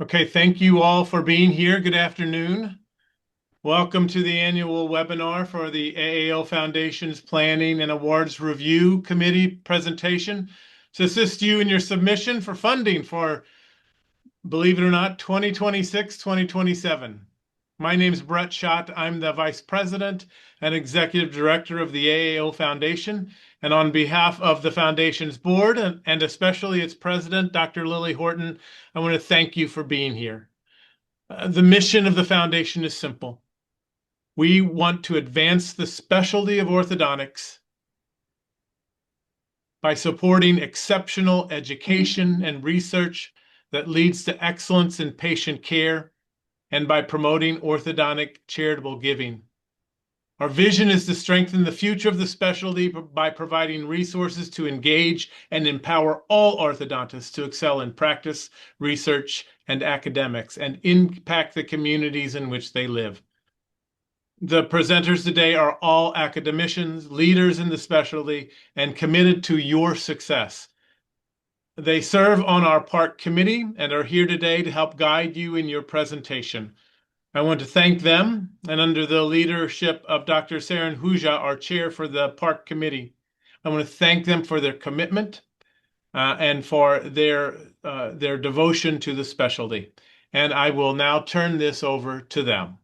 Okay, thank you all for being here. Good afternoon. Welcome to the annual webinar for the AAO Foundation's Planning and Awards Review Committee presentation to assist you in your submission for funding for, believe it or not, 2026-2027. My name is Brett Schott. I'm the Vice President and Executive Director of the AAO Foundation. And on behalf of the Foundation's board and especially its president, Dr. Lily Horton, I want to thank you for being here. The mission of the foundation is simple. We want to advance the specialty of orthodontics by supporting exceptional education and research that leads to excellence in patient care and by promoting orthodontic charitable giving. Our vision is to strengthen the future of the specialty by providing resources to engage and empower all orthodontists to excel in practice, research, and academics, and impact the communities in which they live. The presenters today are all academicians, leaders in the specialty, and committed to your success. They serve on our park committee and are here today to help guide you in your presentation. I want to thank them, and under the leadership of Dr. Saren Huja, our chair for the park committee, I want to thank them for their commitment and for their devotion to the specialty. And I will now turn this over to them.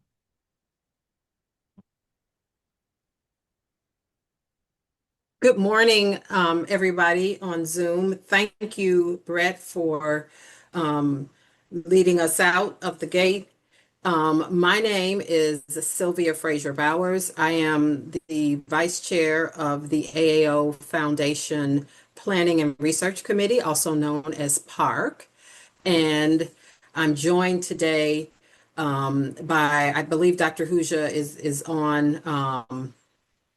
Good morning, everybody on Zoom. Thank you, Brett, for leading us out of the gate. My name is Sylvia Fraser Bowers. I am the Vice Chair of the AAO Foundation Planning and Research Committee, also known as PARC. And I'm joined today by, I believe Dr. Huja is on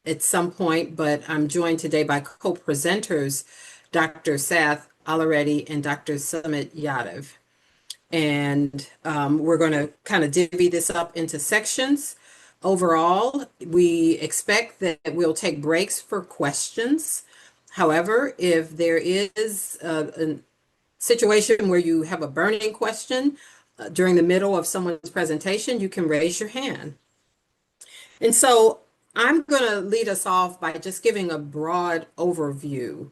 at some point, but I'm joined today by co-presenters, Dr. Sath Alareddy and Dr. Sumit Yadav. And we're going to kind of divvy this up into sections. Overall, we expect that we'll take breaks for questions. However, if there is a situation where you have a burning question during the middle of someone's presentation, you can raise your hand. And so I'm going to lead us off by just giving a broad overview.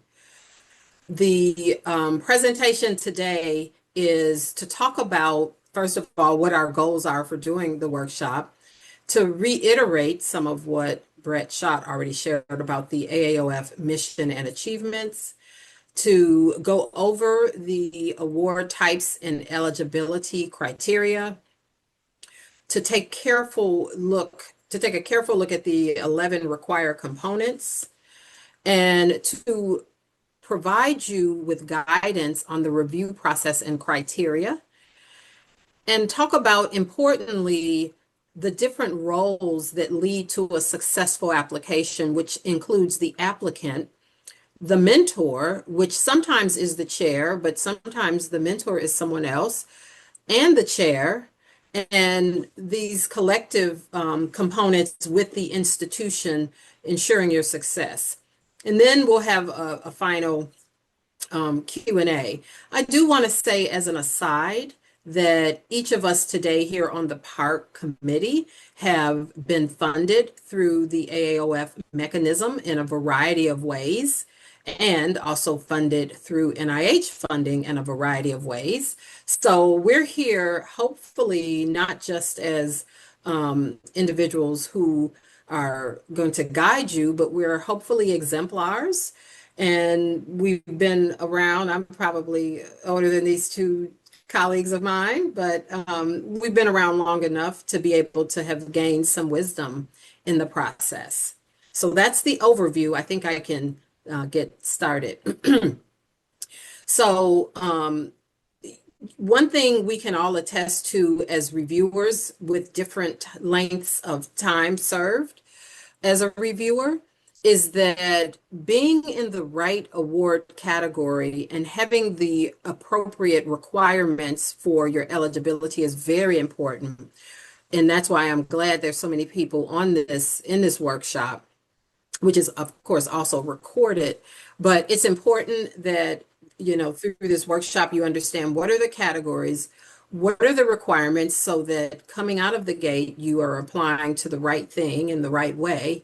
The presentation today is to talk about, first of all, what our goals are for doing the workshop, to reiterate some of what Brett Schott already shared about the AAOF mission and achievements, to go over the award types and eligibility criteria, to take a careful look at the 11 required components, and to provide you with guidance on the review process and criteria, and talk about, importantly, the different roles that lead to a successful application, which includes the applicant, the mentor, which sometimes is the chair, but sometimes the mentor is someone else, and the chair, and these collective components with the institution ensuring your success. And then we'll have a final Q&A. I do want to say as an aside that each of us today here on the park committee have been funded through the AAOF mechanism in a variety of ways, and also funded through NIH funding in a variety of ways. So we're here hopefully not just as individuals who are going to guide you, but we're hopefully exemplars. And we've been around, I'm probably older than these two colleagues of mine, but we've been around long enough to be able to have gained some wisdom in the process. So that's the overview. I think I can get started. So one thing we can all attest to as reviewers with different lengths of time served as a reviewer is that being in the right award category and having the appropriate requirements for your eligibility is very important. And that's why I'm glad there's so many people on this in this workshop, which is of course also recorded. But it's important that, you know, through this workshop, you understand what are the categories, What are the requirements so that coming out of the gate, you are applying to the right thing in the right way?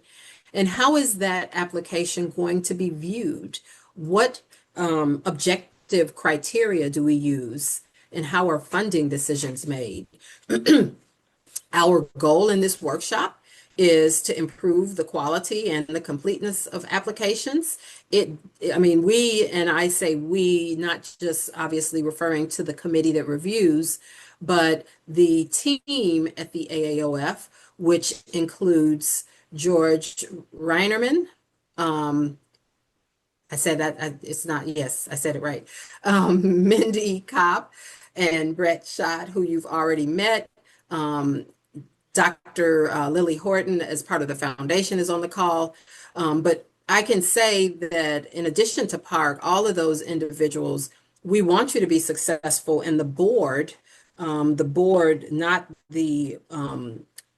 And how is that application going to be viewed? What objective criteria do we use? And how are funding decisions made? Our goal in this workshop is to improve the quality and the completeness of applications. It, I mean, we, and I say we, not just obviously referring to the committee that reviews, but the team at the AAOF, which includes George Reinerman. Um, I said that it's not, yes, I said it right. Mindy Kopp and Brett Schott, who you've already met. Um, Dr. Lily Horton, as part of the foundation, is on the call. But I can say that in addition to Park, all of those individuals, we want you to be successful. And the board, not the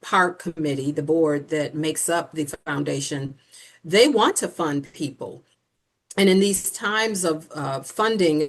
Park committee, the board that makes up the foundation, they want to fund people. And in these times of funding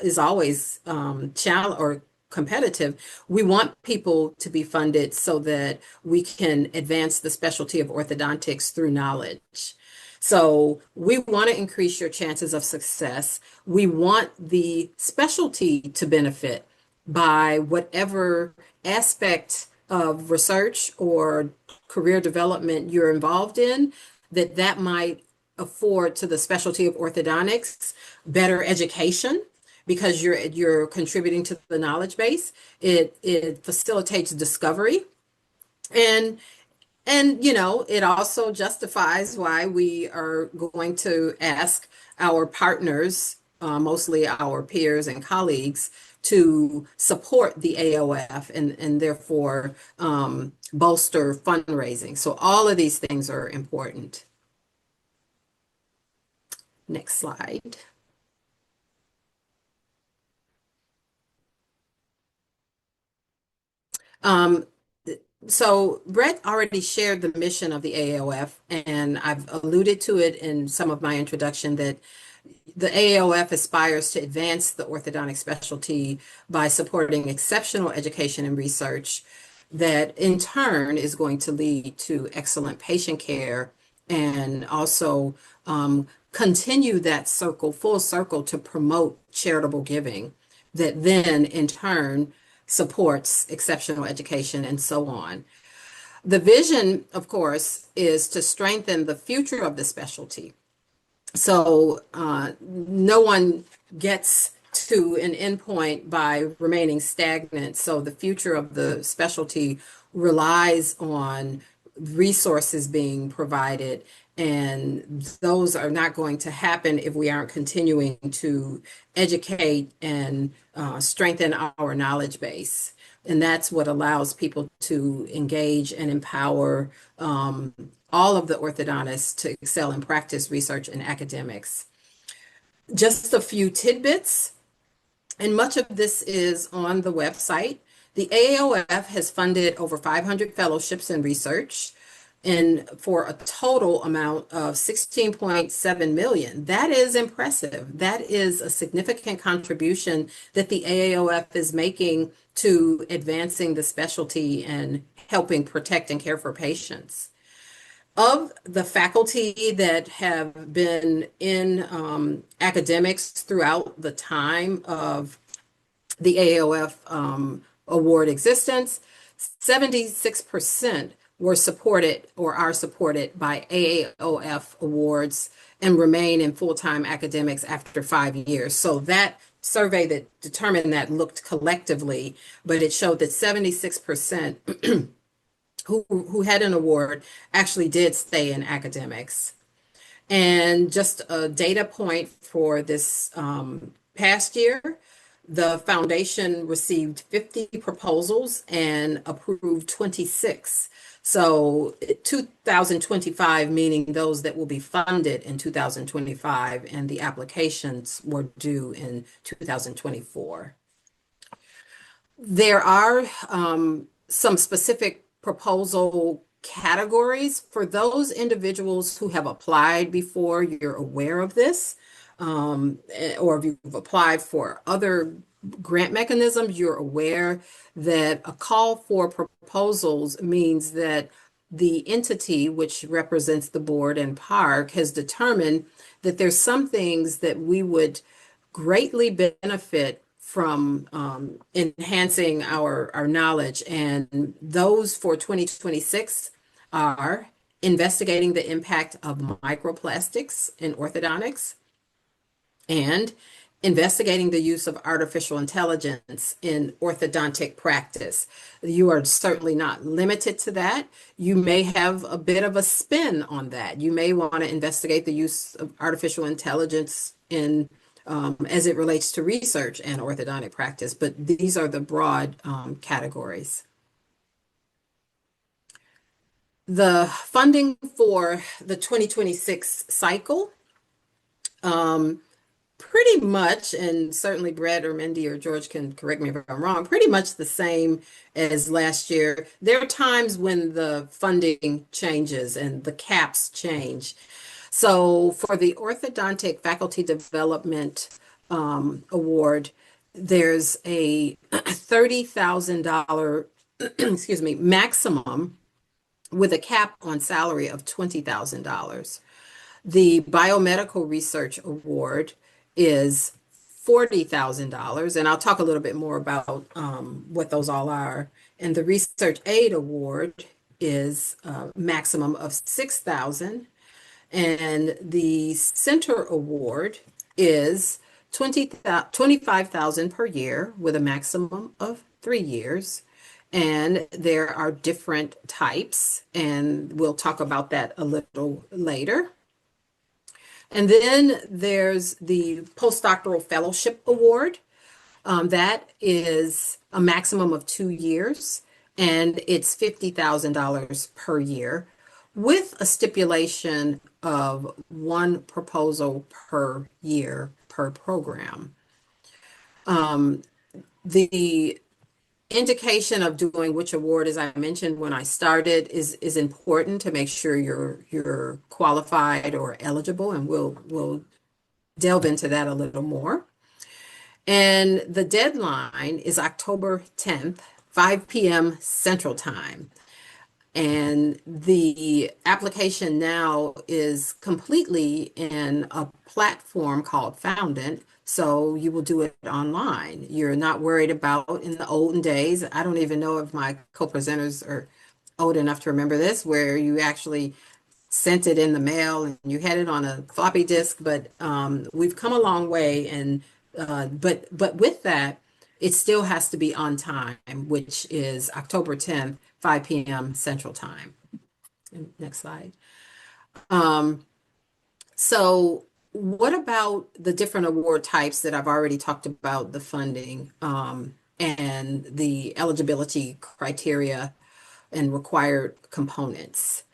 is always challenge or competitive, we want people to be funded so that we can advance the specialty of orthodontics through knowledge. So we want to increase your chances of success. We want the specialty to benefit by whatever aspect of research or career development you're involved in, that might afford to the specialty of orthodontics better education because you're contributing to the knowledge base. It facilitates discovery, and it also justifies why we are going to ask our partners, mostly our peers and colleagues, to support the AOF and therefore bolster fundraising. So all of these things are important. Next slide. Um, so Brett already shared the mission of the AAOF, and I've alluded to it in some of my introduction that the AAOF aspires to advance the orthodontic specialty by supporting exceptional education and research that in turn is going to lead to excellent patient care and also continue that full circle to promote charitable giving that then in turn supports exceptional education and so on. The vision, of course, is to strengthen the future of the specialty. So no one gets to an endpoint by remaining stagnant. So the future of the specialty relies on resources being provided, and those are not going to happen if we aren't continuing to educate and strengthen our knowledge base. And that's what allows people to engage and empower all of the orthodontists to excel in practice, research, and academics. Just a few tidbits, and much of this is on the website. The AAOF has funded over 500 fellowships in research and for a total amount of 16.7 million. That is impressive. That is a significant contribution that the AAOF is making to advancing the specialty and helping protect and care for patients. Of the faculty that have been in academics throughout the time of the AAOF award existence, 76% were supported or are supported by AAOF awards and remain in full-time academics after 5 years. So that survey that determined that looked collectively, but it showed that 76% who had an award actually did stay in academics. And just a data point for this past year, the foundation received 50 proposals and approved 26. So 2025, meaning those that will be funded in 2025, and the applications were due in 2024. There are some specific proposal categories for those individuals who have applied before. You're aware of this, or if you've applied for other grant mechanisms, you're aware that a call for proposals means that the entity, which represents the board and park, has determined that there's some things that we would greatly benefit from enhancing our knowledge. And those for 2026 are investigating the impact of microplastics in orthodontics, and investigating the use of artificial intelligence in orthodontic practice. You are certainly not limited to that. You may have a bit of a spin on that. You may want to investigate the use of artificial intelligence in as it relates to research and orthodontic practice, but these are the broad categories. The funding for the 2026 cycle, pretty much, and certainly Brett or Mindy or George can correct me if I'm wrong, pretty much the same as last year. There are times when the funding changes and the caps change. So for the Orthodontic Faculty Development Award, there's a $30,000 excuse me, maximum with a cap on salary of $20,000. The Biomedical Research Award is $40,000, and I'll talk a little bit more about what those all are. And the Research Aid Award is a maximum of $6,000, and the Center Award is 25,000 per year with a maximum of 3 years. And there are different types, and we'll talk about that a little later. And then there's the Postdoctoral Fellowship Award. That is a maximum of 2 years, and it's $50,000 per year, with a stipulation of one proposal per year per program. The indication of doing which award, as I mentioned when I started, is important to make sure you're qualified or eligible, and we'll delve into that a little more. And the deadline is October 10th, 5 p.m. Central Time. And the application now is completely in a platform called Foundant. So you will do it online. You're not worried about in the olden days. I don't even know if my co-presenters are old enough to remember this, where you actually sent it in the mail and you had it on a floppy disk. But we've come a long way, and but with that, it still has to be on time, which is October 10th, 5 p.m. Central Time. Next slide. So what about the different award types that I've already talked about, the funding and the eligibility criteria and required components?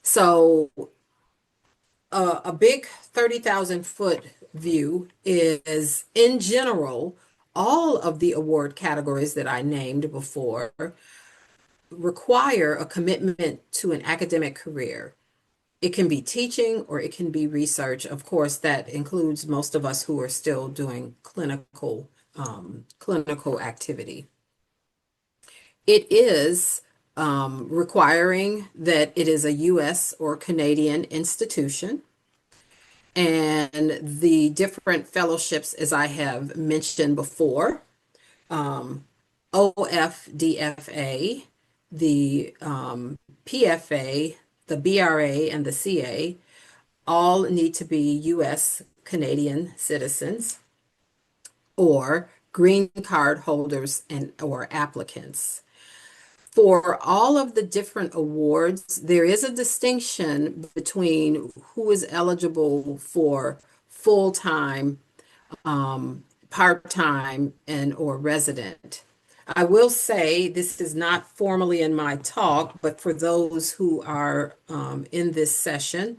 So a big 30,000 foot view is, in general, all of the award categories that I named before require a commitment to an academic career. It can be teaching or it can be research. Of course, that includes most of us who are still doing clinical activity. It is requiring that it is a U.S. or Canadian institution. And the different fellowships, as I have mentioned before, OFDFA, the PFA, the BRA, and the CA all need to be U.S. Canadian citizens or green card holders and or applicants. For all of the different awards, there is a distinction between who is eligible for full-time, part-time, and or resident. I will say this is not formally in my talk, but for those who are in this session,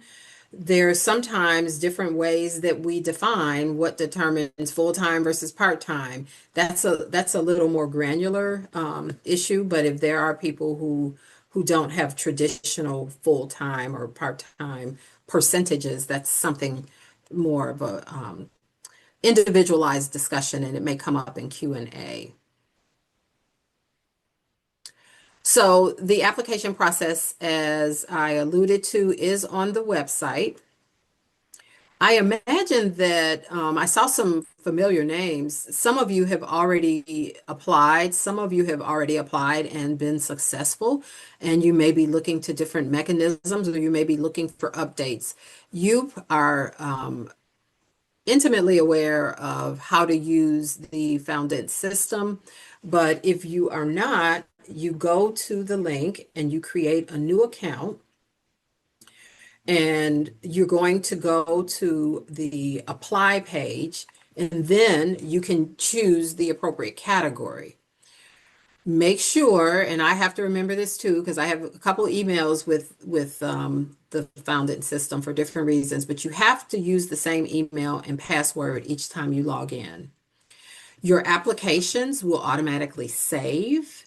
there are sometimes different ways that we define what determines full-time versus part-time. That's a little more granular issue, but if there are people who don't have traditional full-time or part-time percentages, that's something more of a individualized discussion, and it may come up in Q&A. So the application process, as I alluded to, is on the website. I imagine that I saw some familiar names. Some of you have already applied. Some of you have already applied and been successful, and you may be looking to different mechanisms, or you may be looking for updates. You are intimately aware of how to use the Foundant system, but if you are not, you go to the link and you create a new account, and you're going to go to the apply page, and then you can choose the appropriate category. Make sure, and I have to remember this too, because I have a couple emails with the Foundant system for different reasons, but you have to use the same email and password each time you log in. Your applications will automatically save,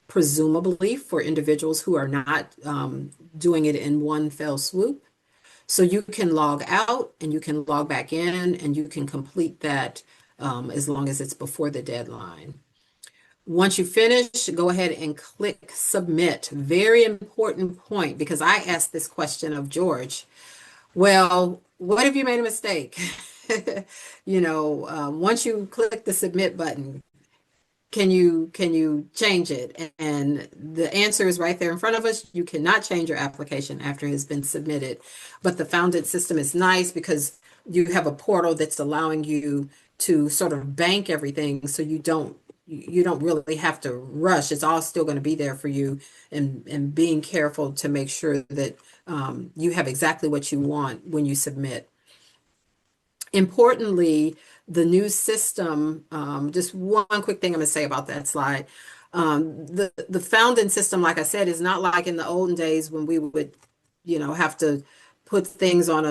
presumably for individuals who are not doing it in one fell swoop. So you can log out and you can log back in, and you can complete that as long as it's before the deadline. Once you finish, go ahead and click submit. Very important point, because I asked this question of George. Well, what if you made a mistake? Once you click the submit button, can you change it? And the answer is right there in front of us. You cannot change your application after it has been submitted. But the Foundant system is nice because you have a portal that's allowing you to sort of bank everything, so you don't really have to rush. It's all still going to be there for you, and being careful to make sure that you have exactly what you want when you submit. Importantly, the new system, just one quick thing I'm going to say about that slide. The Founding system, like I said, is not like in the olden days when we would, have to put things on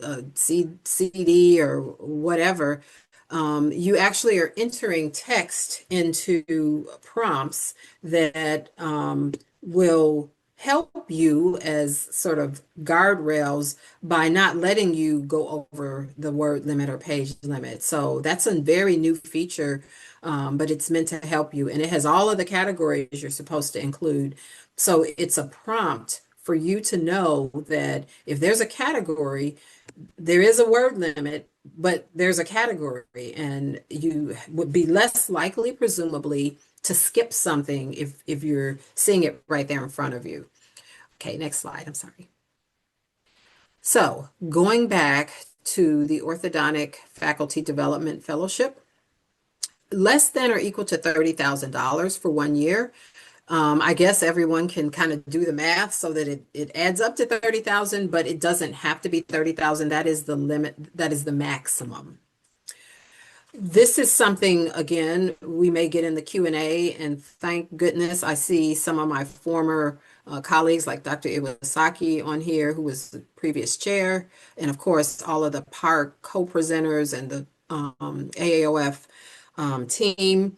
a CD or whatever. You actually are entering text into prompts that will help you as sort of guardrails by not letting you go over the word limit or page limit. So that's a very new feature, but it's meant to help you. And it has all of the categories you're supposed to include. So it's a prompt for you to know that if there's a category, there is a word limit, but there's a category, and you would be less likely, presumably, to skip something if you're seeing it right there in front of you. Okay, next slide. I'm sorry. So going back to the Orthodontic Faculty Development Fellowship, less than or equal to $30,000 for 1 year. I guess everyone can kind of do the math so that it adds up to 30,000, but it doesn't have to be 30,000. That is the limit. That is the maximum. This is something, again, we may get in the Q&A, and thank goodness I see some of my former colleagues like Dr. Iwasaki on here, who was the previous chair, and of course, all of the PARC co-presenters and the AAOF team.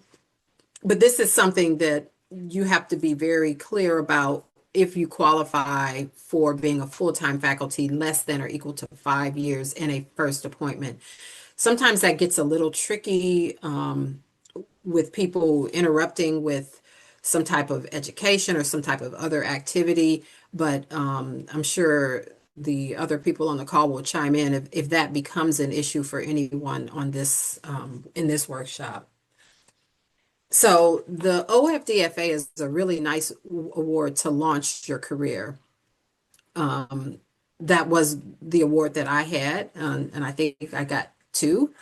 But this is something that you have to be very clear about if you qualify for being a full-time faculty less than or equal to 5 years in a first appointment. Sometimes that gets a little tricky with people interrupting with some type of education or some type of other activity, but I'm sure the other people on the call will chime in if that becomes an issue for anyone on this in this workshop. So the OFDFA is a really nice award to launch your career. That was the award that I had, and I think I got two.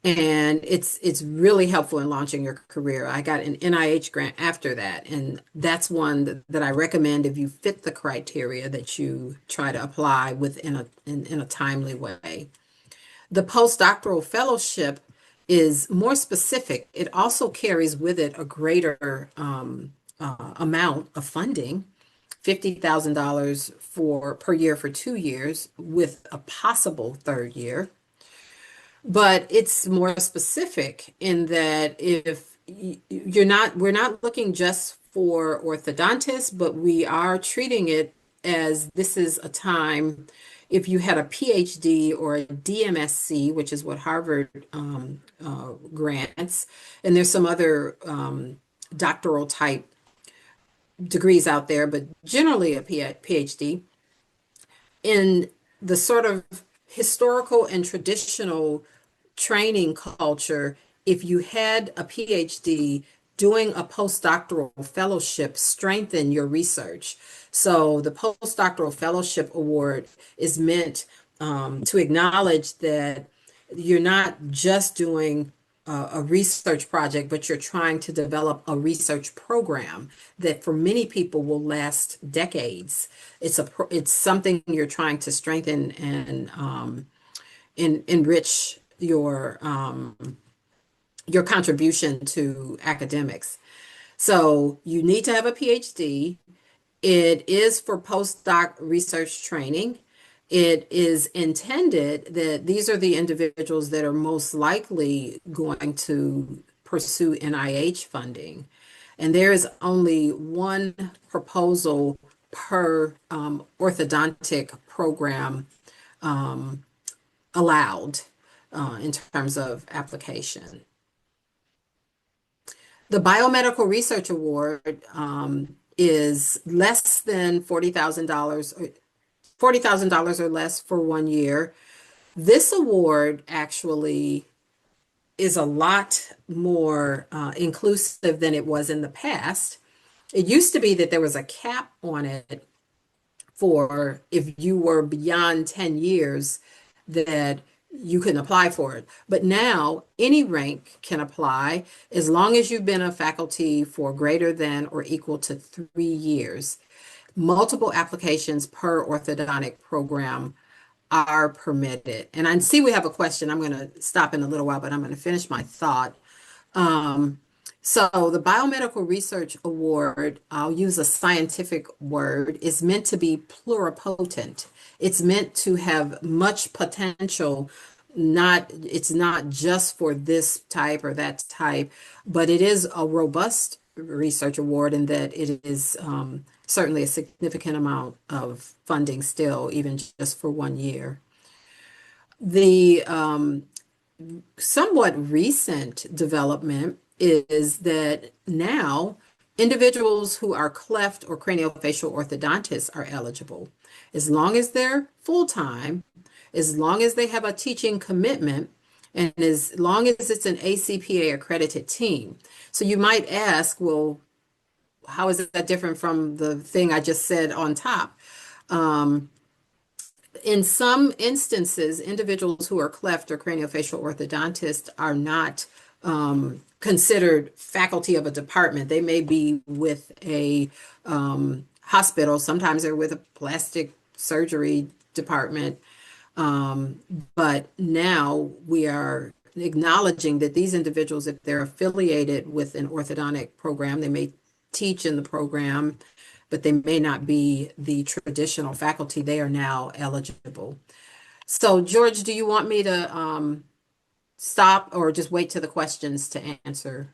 And it's really helpful in launching your career. I got an NIH grant after that, and that's one that I recommend if you fit the criteria that you try to apply within in a timely way. The postdoctoral fellowship is more specific. It also carries with it a greater amount of funding, $50,000 per year for 2 years with a possible third year. But it's more specific in that if we're not looking just for orthodontists, but we are treating it as this is a time if you had a PhD or a DMSC, which is what Harvard grants, and there's some other doctoral type degrees out there, but generally a PhD in the sort of historical and traditional training culture, if you had a PhD, doing a postdoctoral fellowship strengthen your research. So the postdoctoral fellowship award is meant to acknowledge that you're not just doing a research project, but you're trying to develop a research program that for many people will last decades. It's something you're trying to strengthen and enrich your contribution to academics. So you need to have a PhD. It is for postdoc research training. It is intended that these are the individuals that are most likely going to pursue NIH funding. And there is only one proposal per orthodontic program allowed in terms of application. The Biomedical Research Award is less than $40,000, $40,000 or less for 1 year. This award actually is a lot more inclusive than it was in the past. It used to be that there was a cap on it for if you were beyond 10 years that you can apply for it. But now any rank can apply as long as you've been a faculty for greater than or equal to 3 years. Multiple applications per orthodontic program are permitted. And I see we have a question. I'm going to stop in a little while, but I'm going to finish my thought. So the Biomedical Research Award, I'll use a scientific word, is meant to be pluripotent. It's meant to have much potential. It's not just for this type or that type, but it is a robust research award in that it is certainly a significant amount of funding still, even just for 1 year. The somewhat recent development is that now individuals who are cleft or craniofacial orthodontists are eligible. As long as they're full-time, as long as they have a teaching commitment, and as long as it's an ACPA accredited team. So you might ask, well, how is that different from the thing I just said on top? In some instances, individuals who are cleft or craniofacial orthodontists are not considered faculty of a department. They may be with a hospital. Sometimes they're with a plastic surgery department. But now we are acknowledging that these individuals, if they're affiliated with an orthodontic program, they may teach in the program, but they may not be the traditional faculty. They are now eligible. So, George, do you want me to stop or just wait to the questions to answer?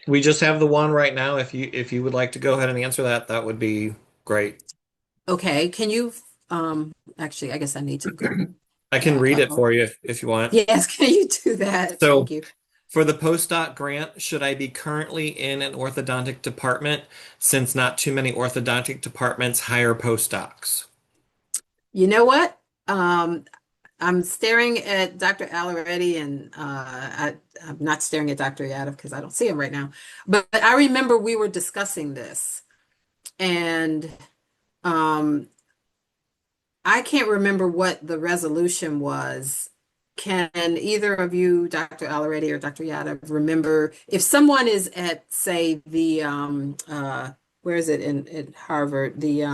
We just have the one right now. If you would like to go ahead and answer that, that would be great. Okay, can you actually, I guess I need to go I can back read up. it for you if you want. Yes, can you do that? Thank So you. for the postdoc grant, should I be currently in an orthodontic department since not too many orthodontic departments hire postdocs? You know what? I'm staring at Dr. Alaretti and I'm not staring at Dr. Yadav because I don't see him right now. But I remember we were discussing this and I can't remember what the resolution was. Can either of you, Dr. Alaretti or Dr. Yadav, remember if someone is at, say, the where is it in at Harvard? The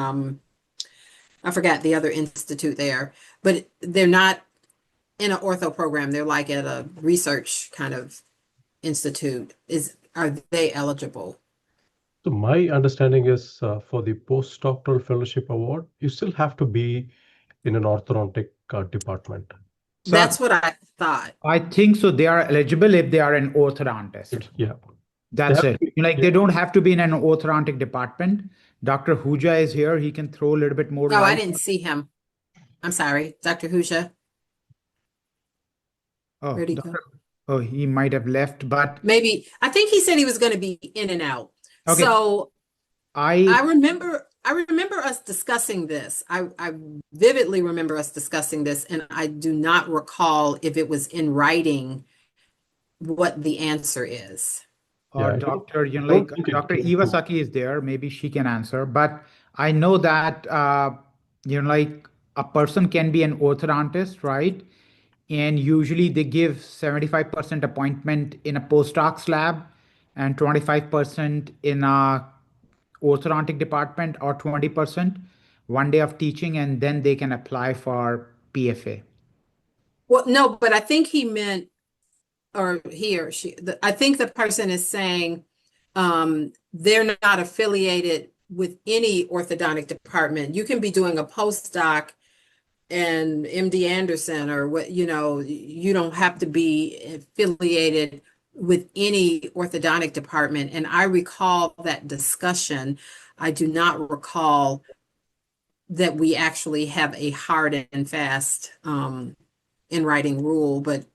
I forgot the other institute there, but they're not in an ortho program. They're like at a research kind of institute. Are they eligible? So my understanding is for the postdoctoral fellowship award, you still have to be in an orthodontic department. That's So what I thought. I think so. They are eligible if they are an orthodontist. Yeah, That's have it. to be- Like they don't have to be in an orthodontic department. Dr. Huja is here. He can throw a little bit more No, I light. didn't see him. I'm sorry, Dr. Huja, Oh, where'd he go? Oh, he might have left, but Maybe, I think he said he was going to be in and out. okay. So I I remember us discussing this. I vividly remember us discussing this, and I do not recall if it was in writing what the answer is. or Yeah, I Dr. don't think it Dr. came to. Iwasaki is there. Maybe she can answer. But I know that like a person can be an orthodontist, right? And usually they give 75% appointment in a postdocs lab and 25% in a orthodontic department or 20% 1 day of teaching, and then they can apply for PFA. Well, no, but I think he meant, or he or she, I think the person is saying they're not affiliated with any orthodontic department. You can be doing a postdoc and MD Anderson or what, you don't have to be affiliated with any orthodontic department. And I recall that discussion. I do not recall that we actually have a hard and fast in writing rule, but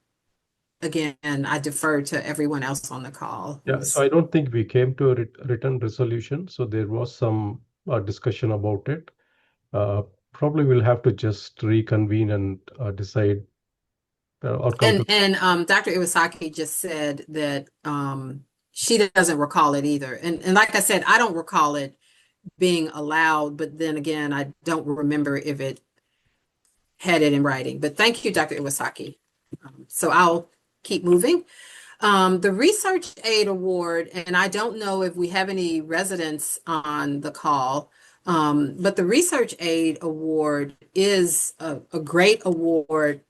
again, I defer to everyone else on the call. Yeah, so I don't think we came to a written resolution. So there was some discussion about it. Uh, Probably we'll have to just reconvene and decide or come to. And Dr. Iwasaki just said that she doesn't recall it either. And like I said, I don't recall it being allowed, but then again, I don't remember if it had it in writing. But thank you, Dr. Iwasaki. So I'll keep moving. The Research Aid Award, and I don't know if we have any residents on the call, but the Research Aid Award is a great award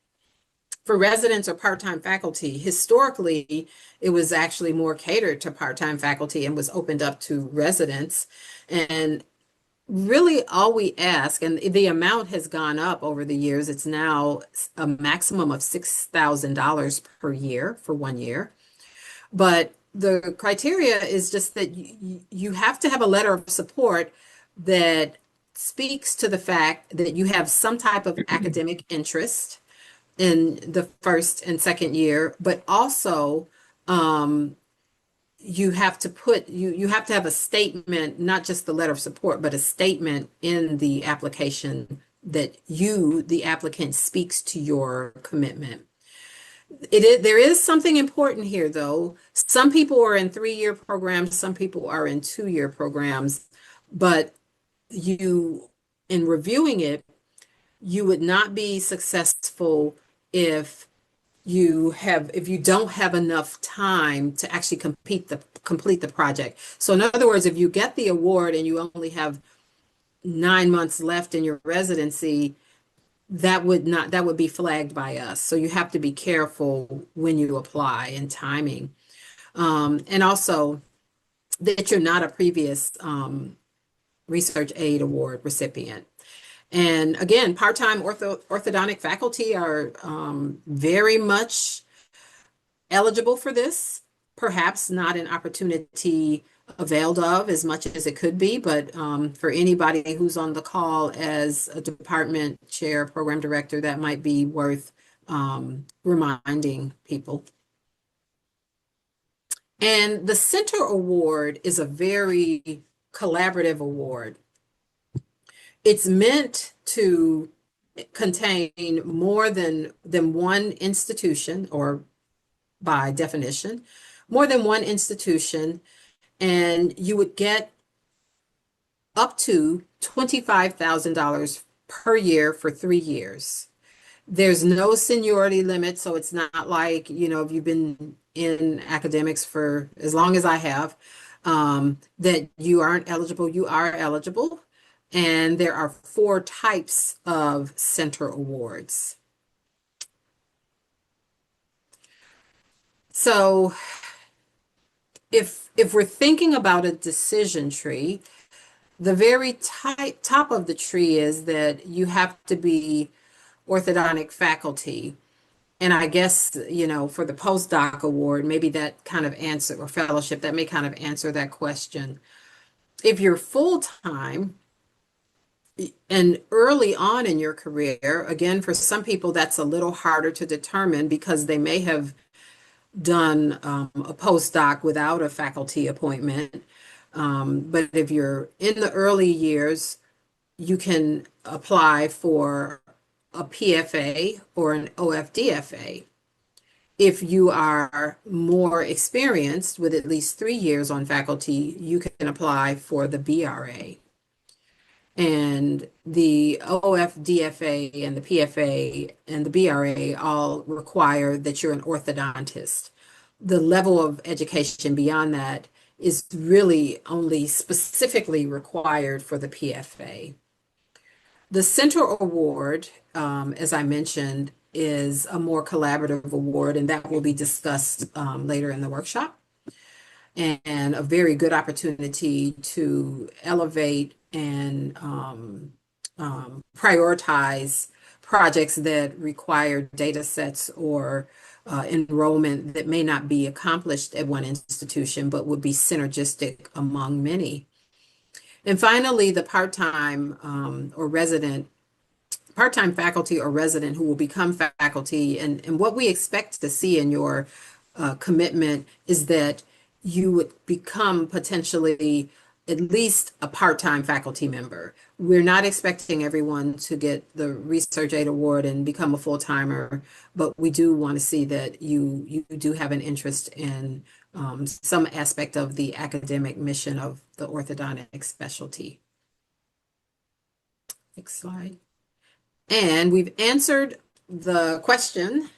for residents or part-time faculty. Historically, it was actually more catered to part-time faculty and was opened up to residents. And really all we ask, and the amount has gone up over the years, it's now a maximum of $6,000 per year for 1 year. But the criteria is just that you have to have a letter of support that speaks to the fact that you have some type of academic interest in the first and second year, but also you have to you have to have a statement, not just the letter of support, but a statement in the application that the applicant, speaks to your commitment. There is something important here, though. Some people are in 3-year programs, some people are in 2-year programs, but in reviewing it, you would not be successful if you don't have enough time to actually complete the project. So in other words, if you get the award and you only have 9 months left in your residency, that would be flagged by us. So you have to be careful when you apply and timing. And also that you're not a previous Research Aid Award recipient. And again, part-time orthodontic faculty are very much eligible for this. Perhaps not an opportunity availed of as much as it could be, but for anybody who's on the call as a department chair, program director, that might be worth reminding people. And the Center Award is a very collaborative award. It's meant to contain more than one institution, or by definition, more than one institution, and you would get up to $25,000 per year for 3 years. There's no seniority limit, so it's not like, if you've been in academics for as long as I have, that you aren't eligible. You are eligible. And there are 4 types of center awards. So if we're thinking about a decision tree, the very top of the tree is that you have to be orthodontic faculty. And I guess, for the postdoc award, maybe that kind of answer, or fellowship, that may kind of answer that question. If you're full-time, and early on in your career, again, for some people, that's a little harder to determine because they may have done a postdoc without a faculty appointment. But if you're in the early years, you can apply for a PFA or an OFDFA. If you are more experienced with at least 3 years on faculty, you can apply for the BRA. And the OFDFA and the PFA and the BRA all require that you're an orthodontist. The level of education beyond that is really only specifically required for the PFA. The Center Award, as I mentioned, is a more collaborative award, and that will be discussed later in the workshop. And a very good opportunity to elevate and prioritize projects that require data sets or enrollment that may not be accomplished at one institution, but would be synergistic among many. And finally, the part-time faculty or resident who will become faculty. And what we expect to see in your commitment is that you would become potentially at least a part-time faculty member. We're not expecting everyone to get the Research Aid Award and become a full-timer, but we do want to see that you do have an interest in some aspect of the academic mission of the orthodontic specialty. Next slide. And we've answered the question.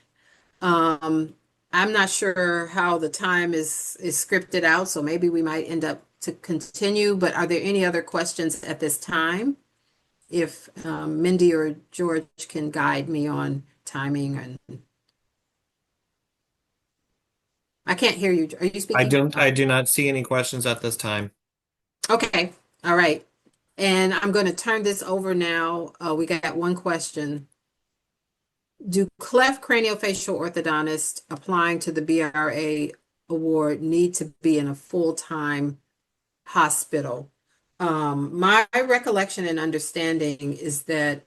I'm not sure how the time is scripted out, so maybe we might end up to continue, but are there any other questions at this time? If Mindy or George can guide me on timing and I can't hear you. Are you speaking? I do not see any questions at this time. Okay, all right. And I'm going to turn this over now. We got one question. Do cleft craniofacial orthodontists applying to the BRA award need to be in a full-time hospital? My recollection and understanding is that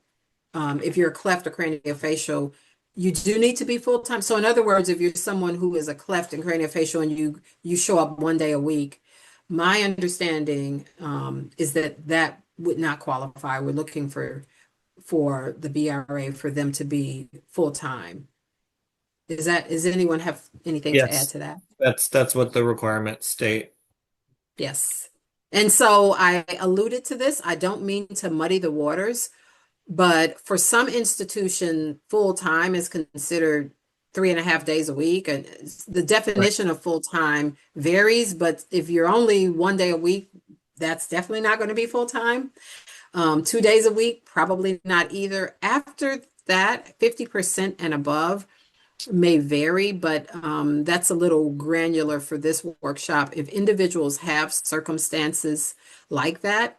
if you're a cleft or craniofacial, you do need to be full-time. So in other words, if you're someone who is a cleft and craniofacial and you show up one day a week, my understanding is that that would not qualify. We're looking for the BRA for them to be full-time. Does anyone have anything to add Yes, to that? that's what the requirements state. Yes. And so I alluded to this. I don't mean to muddy the waters, but for some institution, full-time is considered 3.5 days a week. And the definition of full-time varies, but if you're only one day a week, that's definitely not going to be full-time. 2 days a week, probably not either. After that, 50% and above may vary, but that's a little granular for this workshop. If individuals have circumstances like that,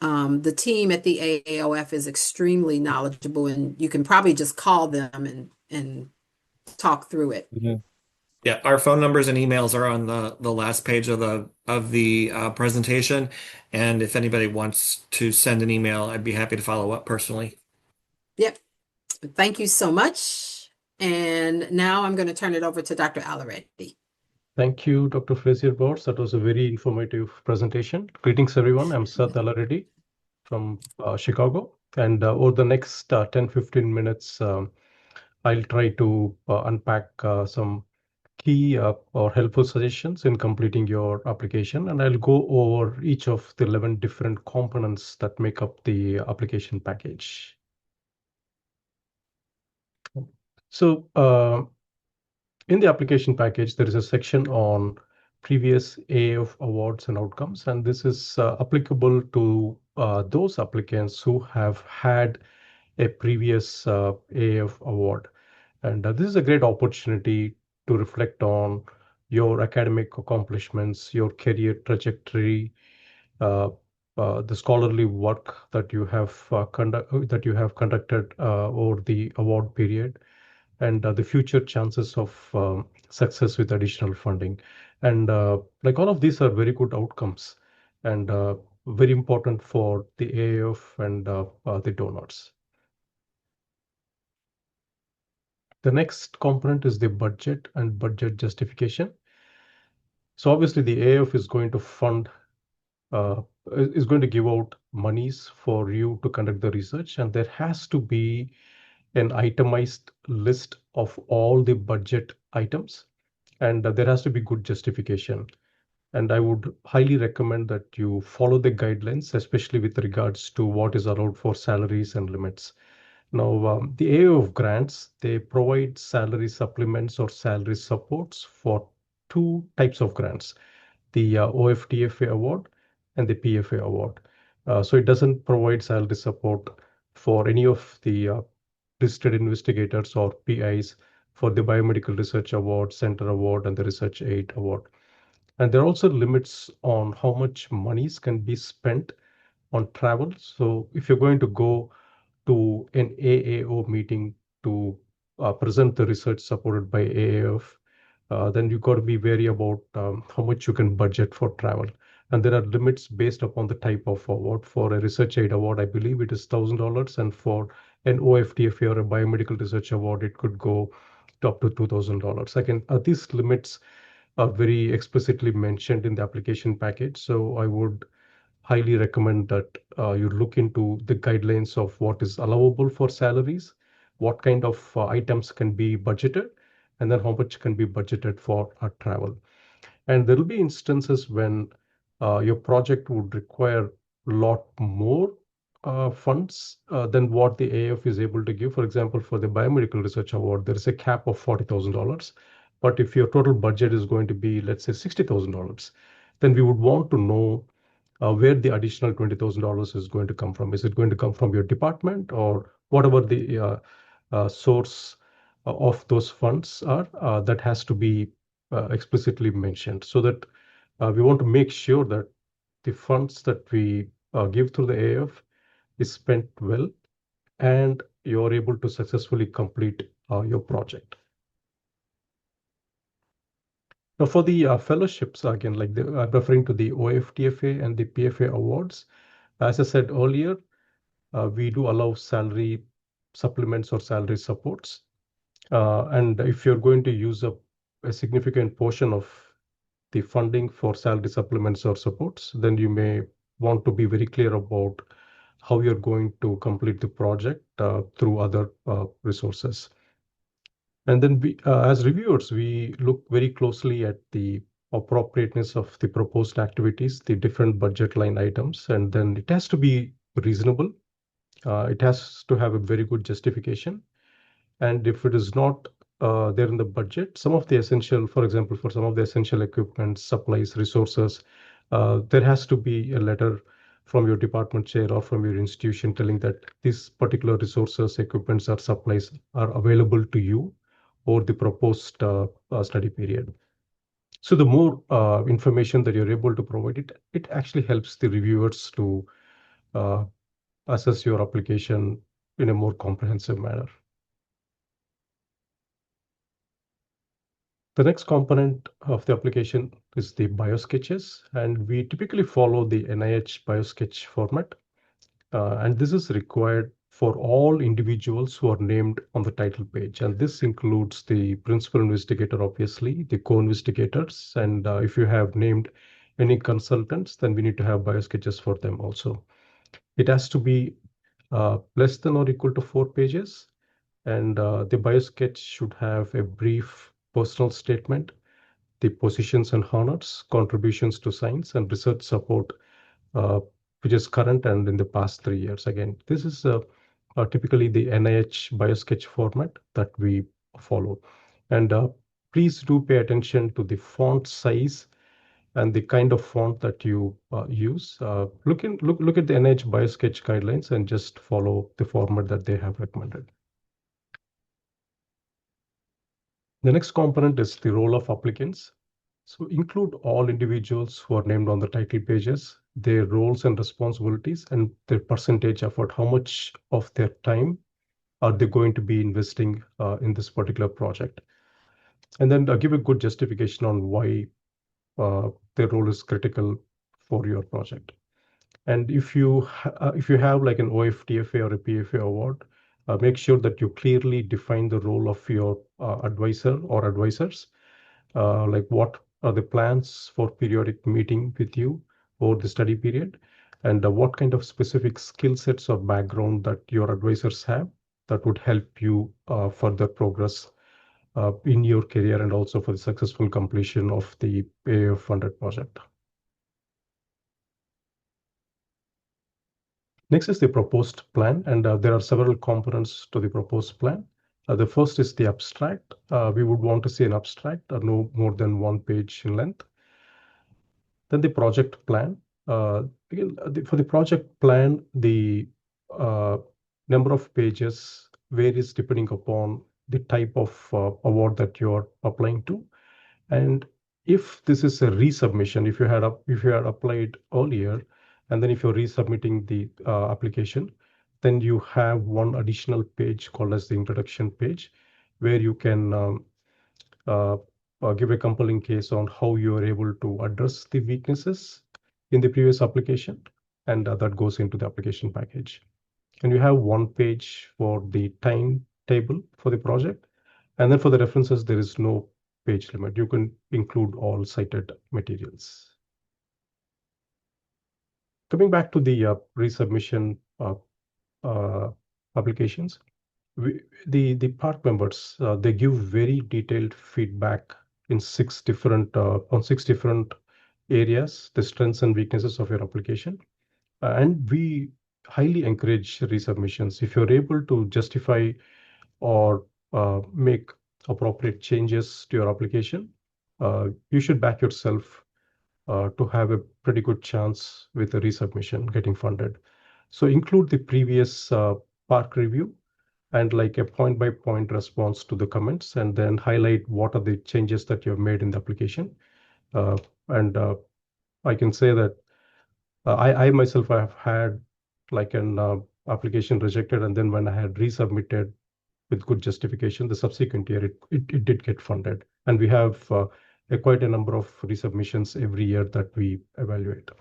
the team at the AAOF is extremely knowledgeable, and you can probably just call them and talk through it. Mhm. Yeah, our phone numbers and emails are on the last page of the presentation, and if anybody wants to send an email, I'd be happy to follow up personally. Yep. Thank you so much. And now I'm going to turn it over to Dr. Alareddy. Thank you, Dr. Frazier-Bowers. That was a very informative presentation. Greetings, everyone. I'm Seth Alareddy from Chicago. And over the next 10-15 minutes, I'll try to unpack some key or helpful suggestions in completing your application. And I'll go over each of the 11 different components that make up the application package. So in the application package, there is a section on previous AAF awards and outcomes, and this is applicable to those applicants who have had a previous AAF award. And this is a great opportunity to reflect on your academic accomplishments, your career trajectory, the scholarly work that you have conducted over the award period, and the future chances of success with additional funding. And like all of these are very good outcomes. And very important for the AAF and the donors. The next component is the budget and budget justification. So obviously the AAF is going to fund, is going to give out monies for you to conduct the research, and there has to be an itemized list of all the budget items, and there has to be good justification. And I would highly recommend that you follow the guidelines, especially with regards to what is allowed for salaries and limits. Now, the AAO of grants, they provide salary supplements or salary supports for two types of grants, the OFTFA award and the PFA award. So it doesn't provide salary support for any of the listed investigators or PIs for the Biomedical Research Award, Center Award, and the Research Aid Award. And there are also limits on how much monies can be spent on travel. So if you're going to go to an AAO meeting to present the research supported by AAF, then you've got to be wary about how much you can budget for travel. And there are limits based upon the type of award. For a research aid award, I believe it is $1,000, and for an OFTFA or a biomedical research award, it could go to up to $2,000. Again, these limits are very explicitly mentioned in the application package. So I would highly recommend that you look into the guidelines of what is allowable for salaries, what kind of items can be budgeted, and then how much can be budgeted for travel. And there will be instances when your project would require a lot more funds than what the AF is able to give. For example, for the Biomedical Research Award, there is a cap of $40,000. But if your total budget is going to be, let's say, $60,000, then we would want to know where the additional $20,000 is going to come from. Is it going to come from your department, or whatever the source of those funds are? That has to be explicitly mentioned, so that we want to make sure that the funds that we give through the AF is spent well, and you're able to successfully complete your project. Now, for the fellowships, again, like I'm referring to the OFTFA and the PFA awards. As I said earlier, we do allow salary supplements or salary supports. And if you're going to use a significant portion of the funding for salary supplements or supports, then you may want to be very clear about how you're going to complete the project through other resources. And then we, as reviewers, we look very closely at the appropriateness of the proposed activities, the different budget line items, and then it has to be reasonable. It has to have a very good justification. And if it is not there in the budget, some of the essential, for example, for some of the essential equipment, supplies, resources, there has to be a letter from your department chair or from your institution telling that these particular resources, equipments, or supplies are available to you over the proposed study period. So the more information that you're able to provide, it actually helps the reviewers to assess your application in a more comprehensive manner. The next component of the application is the biosketches, and we typically follow the NIH biosketch format. And this is required for all individuals who are named on the title page. And this includes the principal investigator, obviously, the co-investigators, and if you have named any consultants, then we need to have biosketches for them also. It has to be less than or equal to 4 pages, and the biosketch should have a brief personal statement, the positions and honors, contributions to science, and research support, which is current and in the past 3 years. Again, this is typically the NIH biosketch format that we follow. And please do pay attention to the font size and the kind of font that you use. Look at the NIH biosketch guidelines and just follow the format that they have recommended. The next component is the role of applicants. So include all individuals who are named on the title pages, their roles and responsibilities, and their percentage effort. How much of their time are they going to be investing in this particular project? And then give a good justification on why their role is critical for your project. And if you have like an OFTFA or a PFA award, make sure that you clearly define the role of your advisor or advisors. Like what are the plans for periodic meeting with you over the study period, and what kind of specific skill sets or background that your advisors have that would help you further progress in your career and also for the successful completion of the AAO funded project. Next is the proposed plan, and there are several components to the proposed plan. The first is the abstract. We would want to see an abstract no more than 1 page in length. Then the project plan. Again, for the project plan, the number of pages varies depending upon the type of award that you're applying to. And if this is a resubmission, if you had applied earlier, and then if you're resubmitting the application, then you have one additional page called as the introduction page, where you can uh, give a compelling case on how you are able to address the weaknesses in the previous application, and that goes into the application package. And you have 1 page for the timetable for the project, and then for the references, there is no page limit. You can include all cited materials. Coming back to the resubmission applications, the part members, they give very detailed feedback in 6 different areas, the strengths and weaknesses of your application. And we highly encourage resubmissions. If you're able to justify or make appropriate changes to your application, you should back yourself to have a pretty good chance with the resubmission getting funded. So include the previous park review and like a point-by-point response to the comments, and then highlight what are the changes that you have made in the application. And I can say that I myself have had like an application rejected, and then when I had resubmitted with good justification, the subsequent year it did get funded. And we have quite a number of resubmissions every year that we evaluate.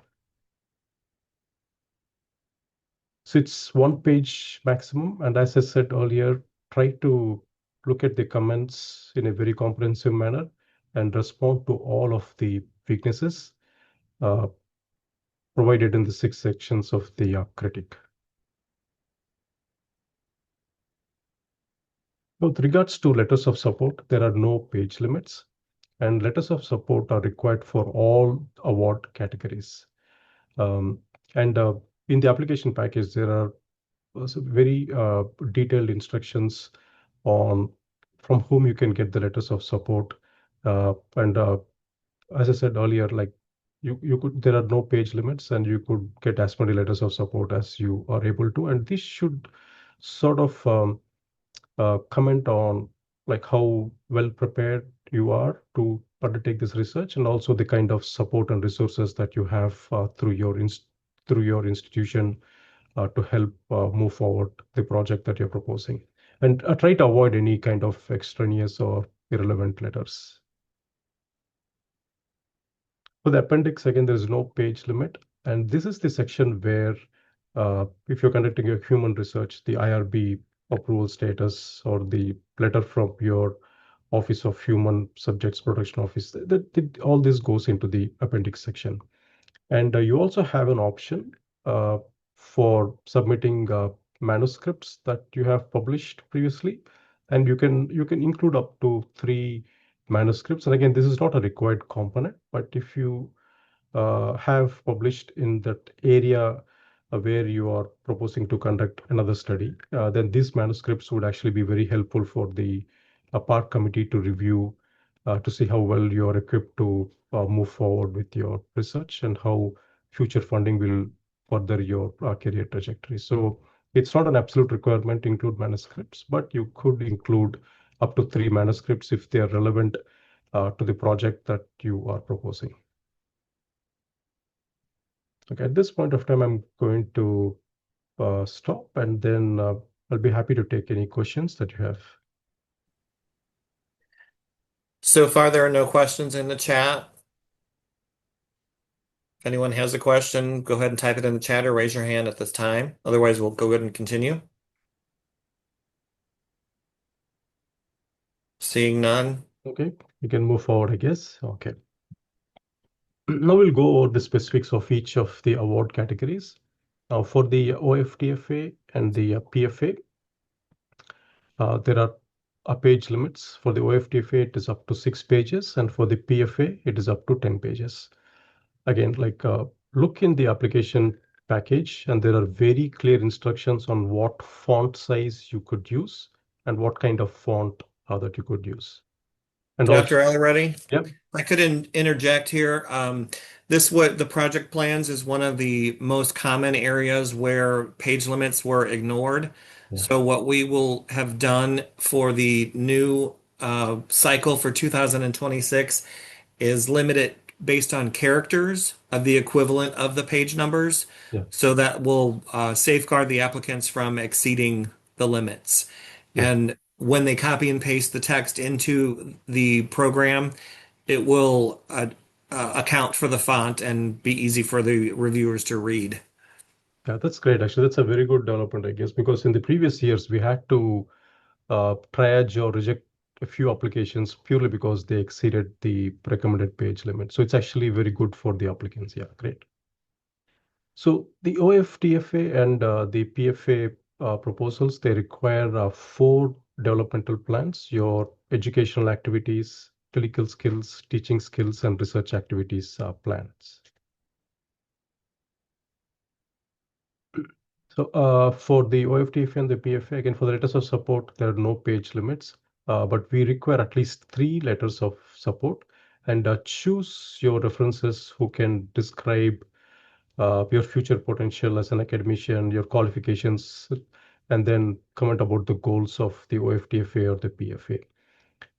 So it's 1 page maximum. And as I said earlier, try to look at the comments in a very comprehensive manner and respond to all of the weaknesses provided in the 6 sections of the critique. With regards to letters of support, there are no page limits, and letters of support are required for all award categories. And in the application package, there are very detailed instructions on from whom you can get the letters of support. And as I said earlier, like there are no page limits, and you could get as many letters of support as you are able to. And this should sort of comment on like how well prepared you are to undertake this research, and also the kind of support and resources that you have through your institution to help move forward the project that you're proposing. And try to avoid any kind of extraneous or irrelevant letters. For the appendix, again, there is no page limit. And this is the section where if you're conducting a human research, the IRB approval status or the letter from your Office of Human Subjects Protection Office, all this goes into the appendix section. And you also have an option for submitting manuscripts that you have published previously, and you can include up to 3 manuscripts. And again, this is not a required component, but if you have published in that area where you are proposing to conduct another study, then these manuscripts would actually be very helpful for the PARC committee to review to see how well you are equipped to move forward with your research and how future funding will further your career trajectory. So it's not an absolute requirement to include manuscripts, but you could include up to 3 manuscripts if they are relevant to the project that you are proposing. Okay, at this point of time, I'm going to stop, and then I'll be happy to take any questions that you have. So far, there are no questions in the chat. anyone has a question, go ahead and type it in the chat or raise your hand at this time. Otherwise, we'll go ahead and continue. Seeing none. Okay, we can move forward, I guess. Okay. Now we'll go over the specifics of each of the award categories. Now for the OFTFA and the PFA, there are page limits. For the OFTFA, it is up to 6 pages, and for the PFA, it is up to 10 pages. Again, look in the application package, and there are very clear instructions on what font size you could use and what kind of font that you could use. And Dr. also, Already? yeah, I could interject here. The project plans is one of the most common areas where page limits were ignored. Yeah. So what we will have done for the new cycle for 2026 is limit it based on characters of the equivalent of the page numbers. Yeah. So that will safeguard the applicants from exceeding the limits. Yeah. And when they copy and paste the text into the program, it will account for the font and be easy for the reviewers to read. Yeah, that's great. Actually, that's a very good development, I guess, because in the previous years, we had to triage or reject a few applications purely because they exceeded the recommended page limit. So it's actually very good for the applicants. Yeah, great. So the OFTFA and the PFA proposals, they require 4 developmental plans: your educational activities, clinical skills, teaching skills, and research activities plans. So for the OFTFA and the PFA, again, for the letters of support, there are no page limits, but we require at least 3 letters of support, and choose your references who can describe your future potential as an academician, your qualifications, and then comment about the goals of the OFTFA or the PFA.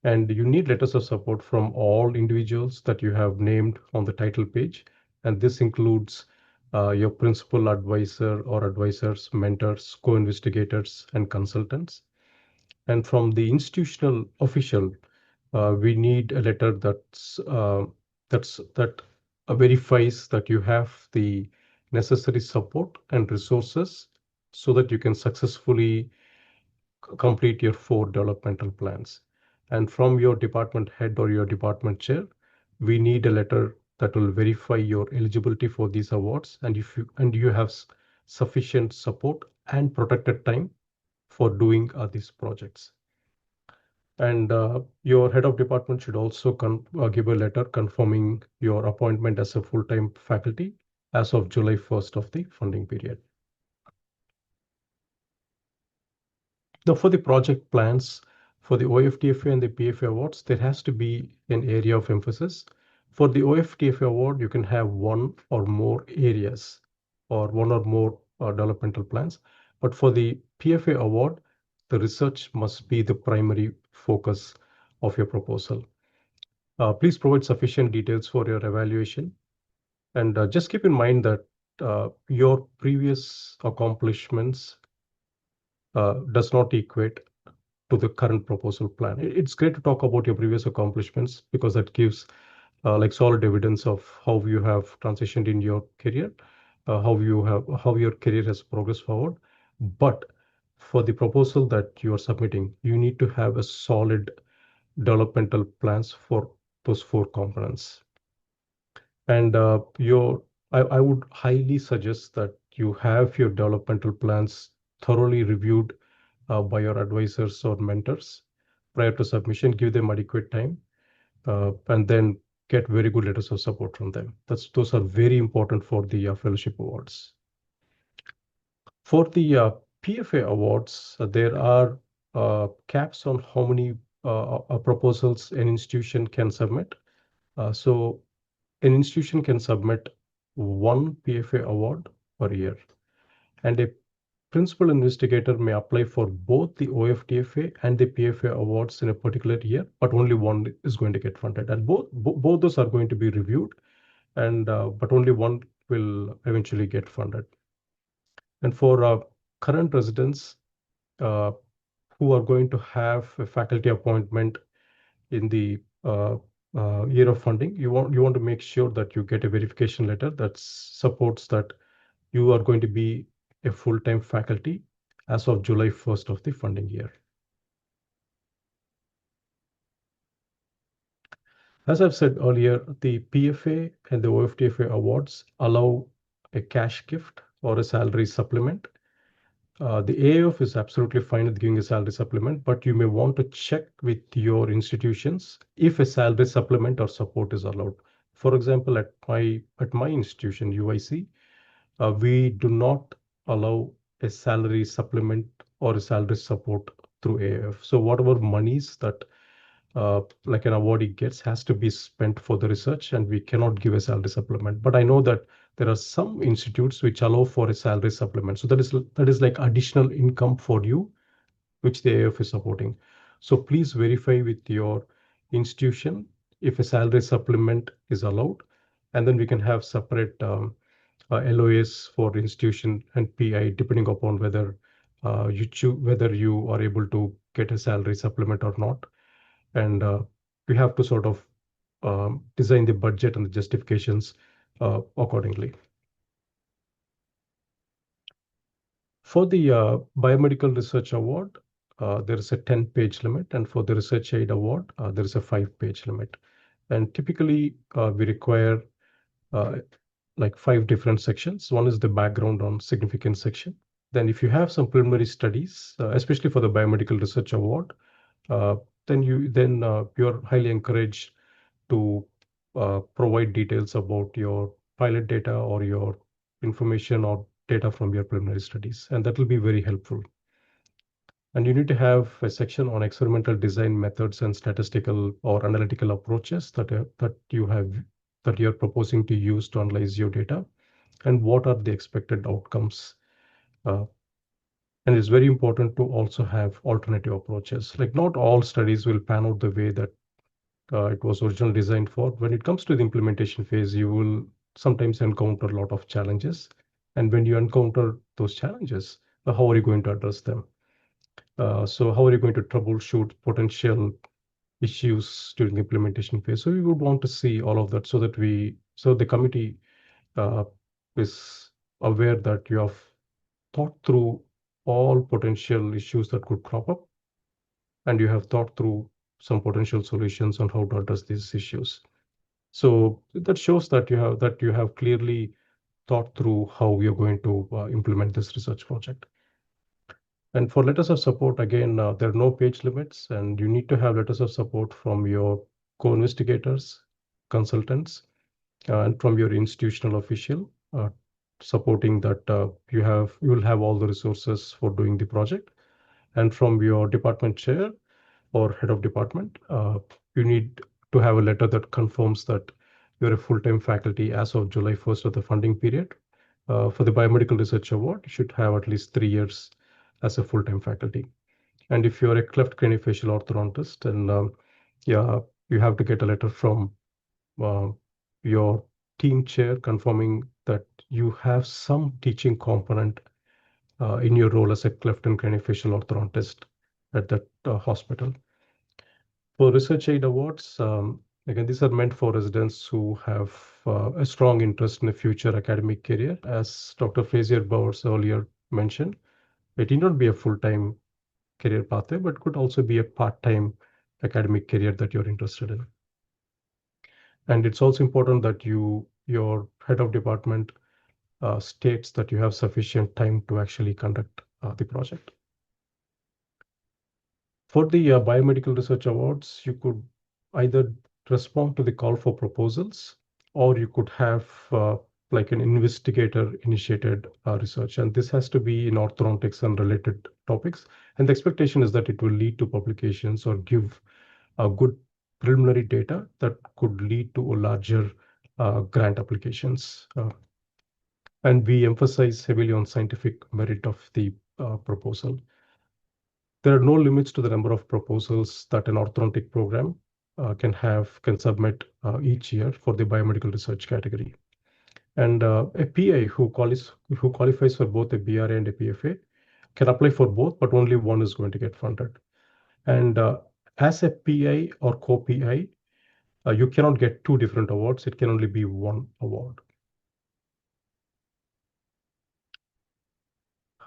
And you need letters of support from all individuals that you have named on the title page. And this includes your principal advisor or advisors, mentors, co-investigators, and consultants. And from the institutional official, we need a letter that verifies that you have the necessary support and resources so that you can successfully complete your 4 developmental plans. And from your department head or your department chair, we need a letter that will verify your eligibility for these awards, and if you have sufficient support and protected time for doing these projects. And your head of department should also give a letter confirming your appointment as a full-time faculty as of July 1st of the funding period. Now, for the project plans, for the OFTFA and the PFA awards, there has to be an area of emphasis. For the OFTFA award, you can have 1 or more areas or 1 or more developmental plans. But for the PFA award, the research must be the primary focus of your proposal. Please provide sufficient details for your evaluation. And just keep in mind that your previous accomplishments does not equate to the current proposal plan. It's great to talk about your previous accomplishments because that gives solid evidence of how you have transitioned in your career, how your career has progressed forward. But for the proposal that you are submitting, you need to have a solid developmental plans for those 4 components. And I would highly suggest that you have your developmental plans thoroughly reviewed by your advisors or mentors prior to submission. Give them adequate time, and then get very good letters of support from them. Those are very important for the fellowship awards. For the PFA awards, there are caps on how many proposals an institution can submit. So an institution can submit 1 PFA award per year, and a principal investigator may apply for both the OFTFA and the PFA awards in a particular year, but only 1 is going to get funded, and both those are going to be reviewed, and but only 1 will eventually get funded. And for current residents who are going to have a faculty appointment in the year of funding, you want to make sure that you get a verification letter that supports that you are going to be a full-time faculty as of July 1st of the funding year. As I've said earlier, the PFA and the OFTFA awards allow a cash gift or a salary supplement. The AAF is absolutely fine with giving a salary supplement, but you may want to check with your institutions if a salary supplement or support is allowed. For example, at my institution, UIC, we do not allow a salary supplement or a salary support through AAF. So whatever monies that like an awardee gets has to be spent for the research, and we cannot give a salary supplement. But I know that there are some institutes which allow for a salary supplement. So that is like additional income for you, which the AF is supporting. So please verify with your institution if a salary supplement is allowed, and then we can have separate LOAs for institution and PI depending upon whether you choose whether you are able to get a salary supplement or not. And we have to sort of design the budget and the justifications accordingly. For the Biomedical Research Award, there is a 10-page limit, and for the Research Aid Award, there is a 5-page limit. And typically, we require like 5 different sections. One is the background on significance section. Then if you have some preliminary studies, especially for the Biomedical Research Award, then you're highly encouraged to provide details about your pilot data or your information or data from your preliminary studies, and that will be very helpful. And you need to have a section on experimental design methods and statistical or analytical approaches that you're proposing to use to analyze your data, and what are the expected outcomes. And it's very important to also have alternative approaches. Like not all studies will pan out the way that it was originally designed for. When it comes to the implementation phase, you will sometimes encounter a lot of challenges. And when you encounter those challenges, how are you going to address them? So how are you going to troubleshoot potential issues during the implementation phase? So we would want to see all of that so that the committee is aware that you have thought through all potential issues that could crop up, and you have thought through some potential solutions on how to address these issues. So that shows that you have clearly thought through how you're going to implement this research project. And for letters of support, again, there are no page limits, and you need to have letters of support from your co-investigators, consultants, and from your institutional official supporting that you will have all the resources for doing the project. And from your department chair or head of department, you need to have a letter that confirms that you're a full-time faculty as of July 1st of the funding period. For the Biomedical Research Award, you should have at least 3 years as a full-time faculty. And if you're a cleft craniofacial orthodontist, then you have to get a letter from your team chair confirming that you have some teaching component in your role as a cleft and craniofacial orthodontist at that hospital. For Research Aid Awards, again, these are meant for residents who have a strong interest in a future academic career. As Dr. Frazier Bowers earlier mentioned, it need not be a full-time career pathway, but could also be a part-time academic career that you're interested in. And it's also important that your head of department states that you have sufficient time to actually conduct the project. For the Biomedical Research Awards, you could either respond to the call for proposals, or you could have like an investigator-initiated research. And this has to be in orthodontics and related topics. And the expectation is that it will lead to publications or give good preliminary data that could lead to a larger grant applications. And we emphasize heavily on scientific merit of the proposal. There are no limits to the number of proposals that an orthodontic program can submit each year for the biomedical research category. And a PI who qualifies for both a BRA and a PFA can apply for both, but only one is going to get funded. And as a PI or co-PI, You cannot get two different awards. It can only be one award.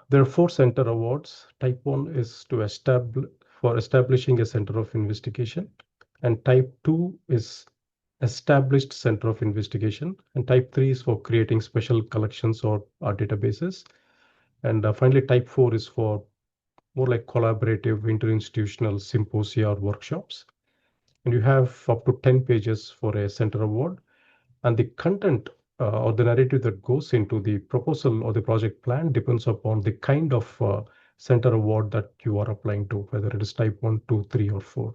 There are four center awards. Type 1 is to establishing a center of investigation, and type 2 is established center of investigation, and type 3 is for creating special collections or databases. And finally, type 4 is for more like collaborative interinstitutional symposia or workshops. And you have up to 10 pages for a center award. And the content or the narrative that goes into the proposal or the project plan depends upon the kind of center award that you are applying to, whether it is type 1, 2, 3, or 4.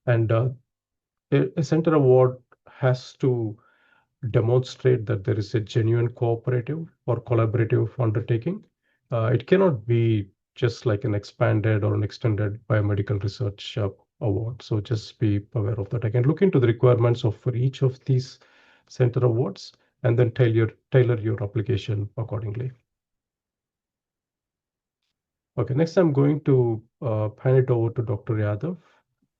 And a center award has to demonstrate that there is a genuine cooperative or collaborative undertaking. It cannot be just like an expanded or an extended biomedical research award. So just be aware of that. I can look into the requirements of for each of these center awards and then tailor your application accordingly. Okay, next I'm going to hand it over to Dr. Yadav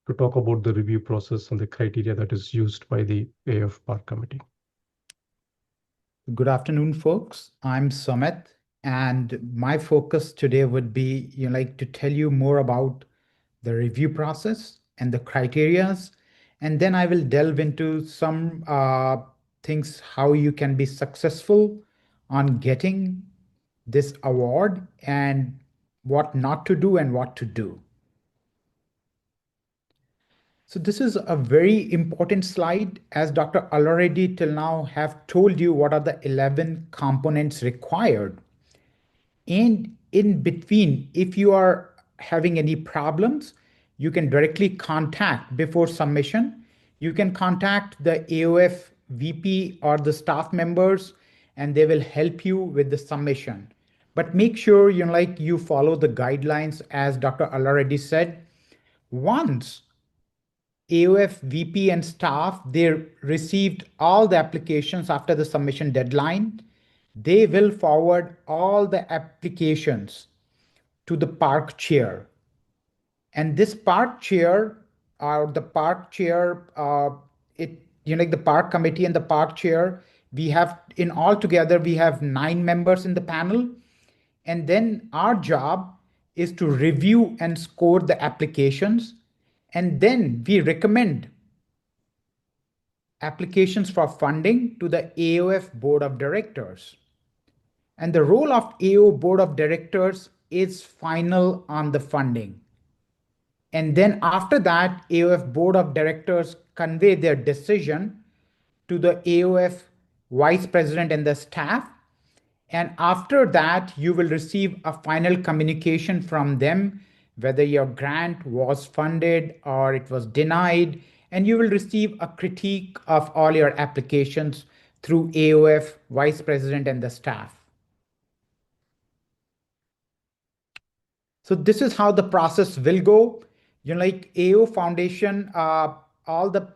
to talk about the review process and the criteria that is used by the AF Park Committee. Good afternoon, folks. I'm Sumit, and my focus today would be, to tell you more about the review process and the criterias, and then I will delve into some things how you can be successful on getting this award and what not to do and what to do. So this is a very important slide, as Dr. already till now have told you what are the 11 components required. And in between, if you are having any problems, you can directly contact before submission. You can contact the AOF VP or the staff members, and they will help you with the submission. But make sure you follow the guidelines, as Dr. already said. Once AOF VP and staff, they received all the applications after the submission deadline, they will forward all the applications to the park chair. And this park chair, or the park chair, the park committee and the park chair, we have in all together, we have 9 members in the panel. And then our job is to review and score the applications. And then we recommend applications for funding to the AOF Board of Directors. And the role of AO Board of Directors is final on the funding. And then after that, AOF Board of Directors convey their decision to the AOF Vice President and the staff. And after that, you will receive a final communication from them, whether your grant was funded or it was denied, and you will receive a critique of all your applications through AOF Vice President and the staff. So this is how the process will go. Like AAO Foundation, all the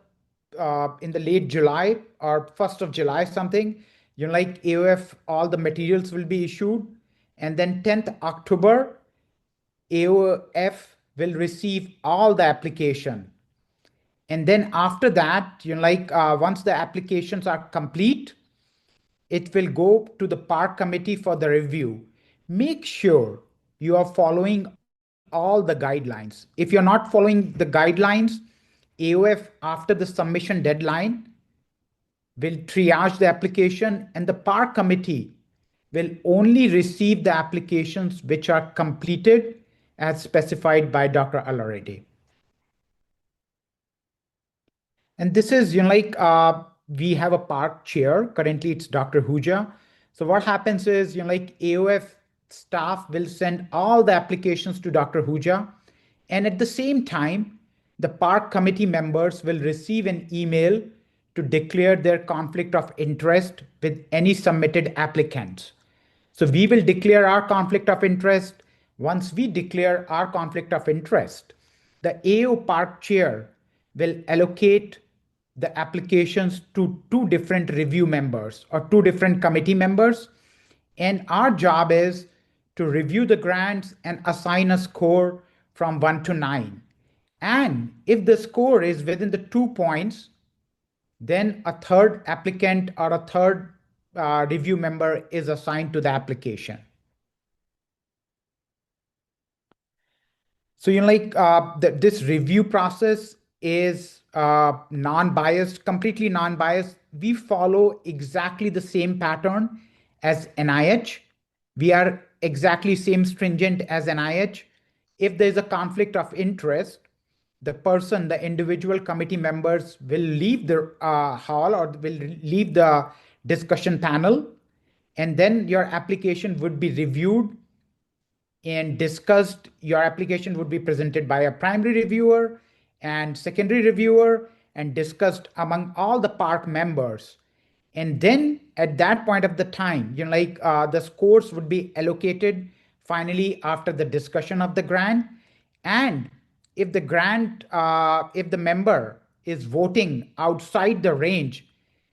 in the late July or 1st of July something, like AOF, all the materials will be issued, and then 10th October, AOF will receive all the application. And then after that, once the applications are complete, it will go to the park committee for the review. Make sure you are following all the guidelines. If you're not following the guidelines, AOF after the submission deadline will triage the application, and the park committee will only receive the applications which are completed as specified by Dr. already. And this is, we have a park chair. Currently, it's Dr. Huja. So what happens is, AOF staff will send all the applications to Dr. Huja. And at the same time, the park committee members will receive an email to declare their conflict of interest with any submitted applicants. So we will declare our conflict of interest. Once we declare our conflict of interest, the AO park chair will allocate the applications to 2 different review members or 2 different committee members. And our job is to review the grants and assign a score from 1 to 9. And if the score is within the 2 points, Then a third applicant or a third review member is assigned to the application. So, this review process is non-biased, completely non-biased. We follow exactly the same pattern as NIH. We are exactly same stringent as NIH. If there's a conflict of interest, the individual committee members will leave the hall or will leave the discussion panel, and then your application would be reviewed and discussed. Your application would be presented by a primary reviewer and secondary reviewer and discussed among all the park members. And then at that point of the time, the scores would be allocated finally after the discussion of the grant. And if if the member is voting outside the range,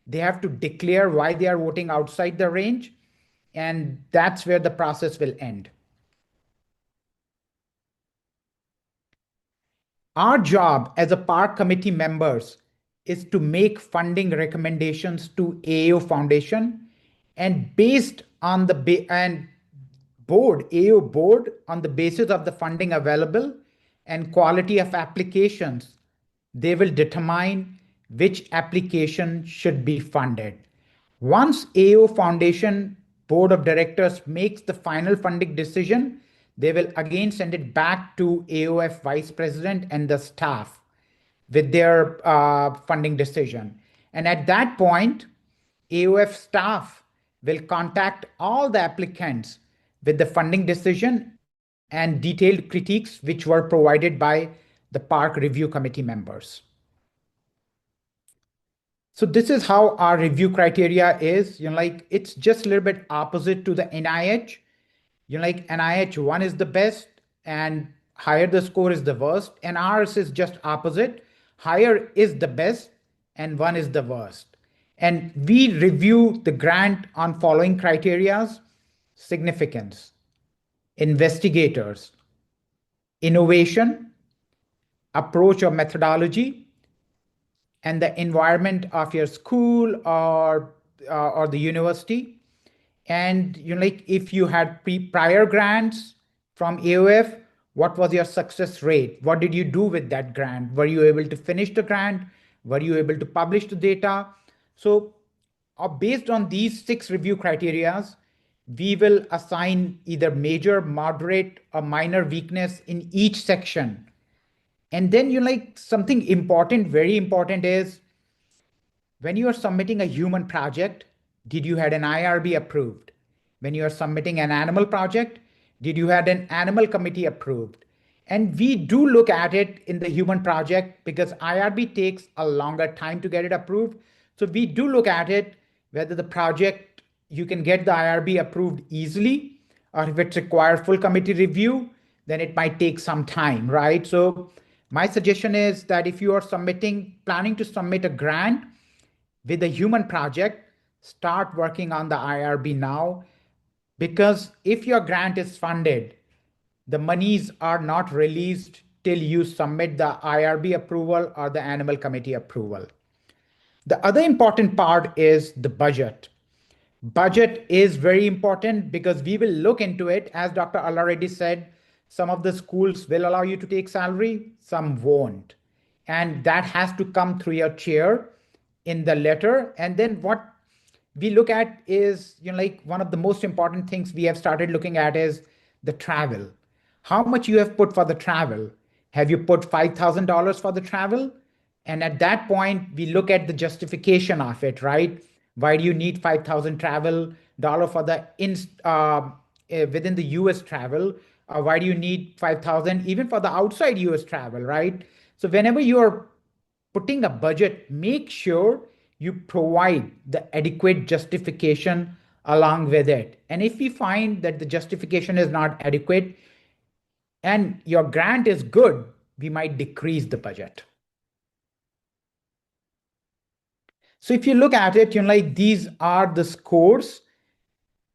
they have to declare why they are voting outside the range. And that's where the process will end. Our job as a park committee members is to make funding recommendations to AAO Foundation, and based on and AAO board, on the basis of the funding available and quality of applications, they will determine which application should be funded. Once AAO Foundation Board of Directors makes the final funding decision, they will again send it back to AOF Vice President and the staff with their funding decision. And at that point, AOF staff will contact all the applicants with the funding decision and detailed critiques which were provided by the park review committee members. So this is how our review criteria is. It's just a little bit opposite to the NIH. NIH 1 is the best and higher the score is the worst. And ours is just opposite. Higher is the best and 1 is the worst. And we review the grant on following criterias: significance, investigators, innovation, approach or methodology, and the environment of your school or the university. And if you had prior grants from AOF, what was your success rate? What did you do with that grant? Were you able to finish the grant? Were you able to publish the data? So based on these 6 review criterias, we will assign either major, moderate, or minor weakness in each section. And then something important, very important, is when you are submitting a human project, did you had an IRB approved? When you are submitting an animal project, did you had an animal committee approved? And we do look at it in the human project because IRB takes a longer time to get it approved. So we do look at it whether the project, you can get the IRB approved easily, or if it requires full committee review, then it might take some time, right? So my suggestion is that if you are planning to submit a grant with a human project, start working on the IRB now, because if your grant is funded, the monies are not released till you submit the IRB approval or the animal committee approval. The other important part is the budget. Budget is very important because we will look into it. As Dr. already said, some of the schools will allow you to take salary, some won't. And that has to come through your chair in the letter. And then what we look at is, one of the most important things we have started looking at is the travel. How much you have put for the travel? Have you put $5,000 for the travel? And at that point, we look at the justification of it, right? Why do you need 5,000 travel dollar for the within the US travel? Why do you need 5,000 even for the outside US travel, right? So whenever you are putting a budget, make sure you provide the adequate justification along with it. And if we find that the justification is not adequate and your grant is good, we might decrease the budget. So if you look at it, these are the scores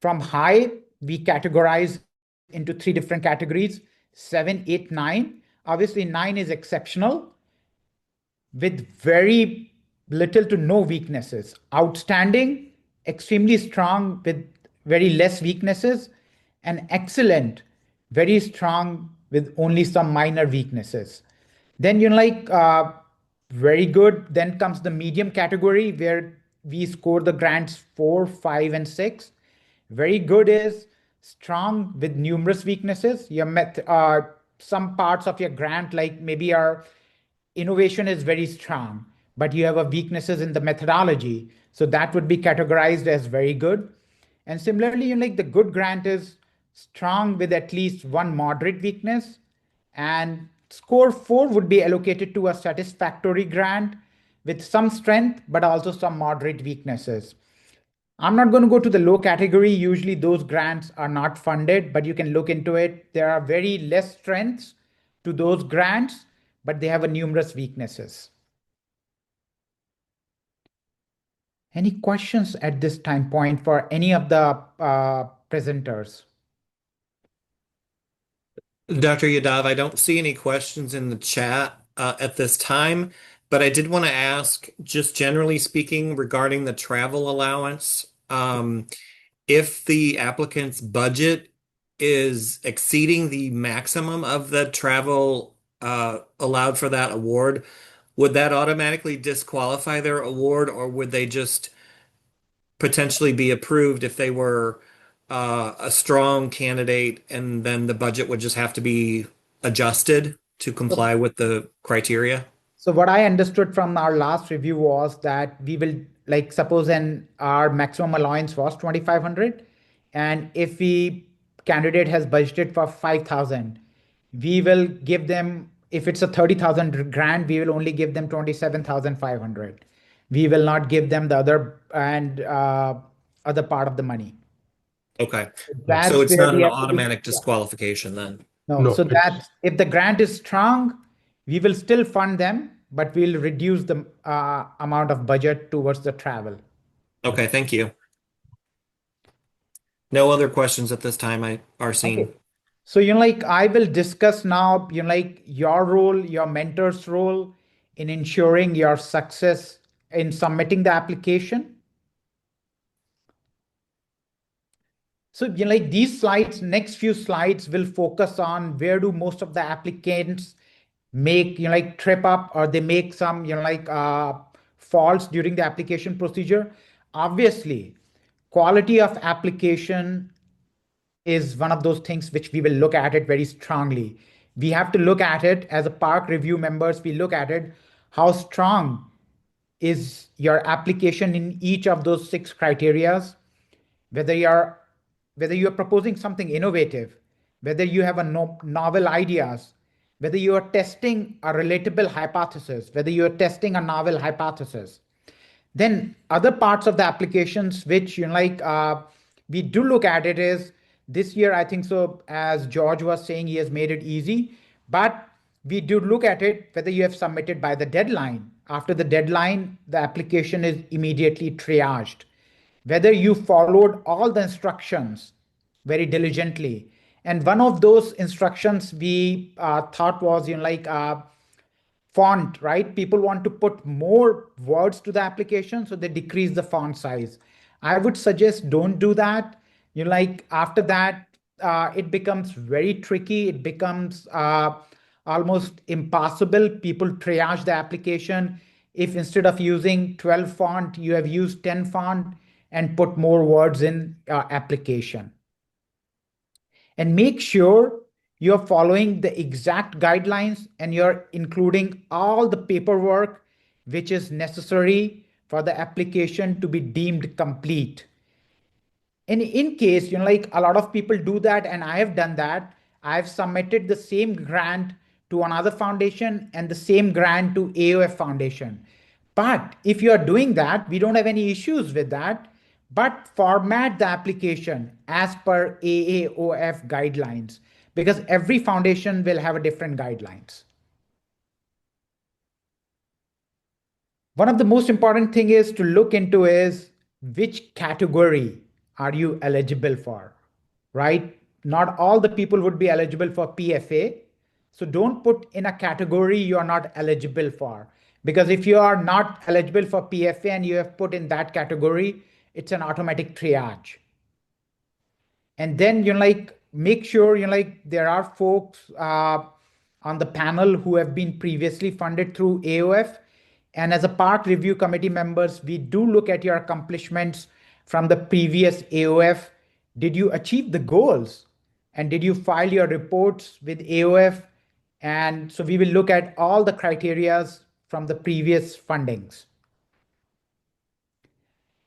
from high. We categorize into 3 different categories: 7, 8, 9. Obviously, 9 is exceptional with very little to no weaknesses. Outstanding, extremely strong with very less weaknesses, and excellent, very strong with only some minor weaknesses. Then very good. Then comes the medium category where we score the grants 4, 5, and 6. Very good is strong with numerous weaknesses. Some parts of your grant, like maybe your innovation is very strong, but you have a weaknesses in the methodology. So that would be categorized as very good. And similarly, the good grant is strong with at least one moderate weakness, and score 4 would be allocated to a satisfactory grant with some strength but also some moderate weaknesses. I'm not going to go to the low category. Usually those grants are not funded, but you can look into it. There are very less strengths to those grants, but they have a numerous weaknesses. Any questions at this time point for any of the presenters? Dr. Yadav, I don't see any questions in the chat at this time, but I did want to ask, just generally speaking, regarding the travel allowance, if the applicant's budget is exceeding the maximum of the travel allowed for that award, would that automatically disqualify their award, or would they just potentially be approved if they were a strong candidate and then the budget would just have to be adjusted to comply with the criteria? So what I understood from our last review was that we will, like, suppose our maximum allowance was 2,500, and if we candidate has budgeted for 5,000, we will give them, if it's a 30,000 grant, we will only give them 27,500. We will not give them the other part of the money. Okay. That's So it's where not we an have to be. automatic disqualification then. No, No, so it's that if the grant is strong, we will still fund them, but we'll reduce the amount of budget towards the travel. Okay, thank you. No other questions at this time I are seen. Okay. So, I will discuss now, your role, your mentor's role in ensuring your success in submitting the application. So, these slides, next few slides will focus on where do most of the applicants make, trip up, or they make some, faults during the application procedure. Obviously, quality of application is one of those things which we will look at it very strongly. We have to look at it as a park review members. We look at it, how strong is your application in each of those 6 criterias, whether you're whether you're proposing something innovative, whether you have a novel ideas, whether you are testing a relatable hypothesis, whether you are testing a novel hypothesis. Then other parts of the applications which we do look at it is, this year I think so, as George was saying, he has made it easy, but we do look at it whether you have submitted by the deadline. After the deadline, the application is immediately triaged. Whether you followed all the instructions very diligently. And one of those instructions we thought was, font, right? People want to put more words to the application, so they decrease the font size. I would suggest don't do that. After that, it becomes very tricky. It becomes almost impossible. People triage the application. If instead of using 12 font, you have used 10 font and put more words in application. And make sure you're following the exact guidelines and you're including all the paperwork which is necessary for the application to be deemed complete. And in case, a lot of people do that, and I have done that, I've submitted the same grant to another foundation and the same grant to AOF Foundation. But if you are doing that, we don't have any issues with that. But format the application as per AAOF guidelines, because every foundation will have a different guidelines. One of the most important thing is to look into is which category are you eligible for, right? Not all the people would be eligible for PFA. So don't put in a category you are not eligible for. Because if you are not eligible for PFA and you have put in that category, it's an automatic triage. And then make sure there are folks on the panel who have been previously funded through AOF. And as a part review committee members, we do look at your accomplishments from the previous AOF. Did you achieve the goals? And did you file your reports with AOF? And so we will look at all the criterias from the previous fundings.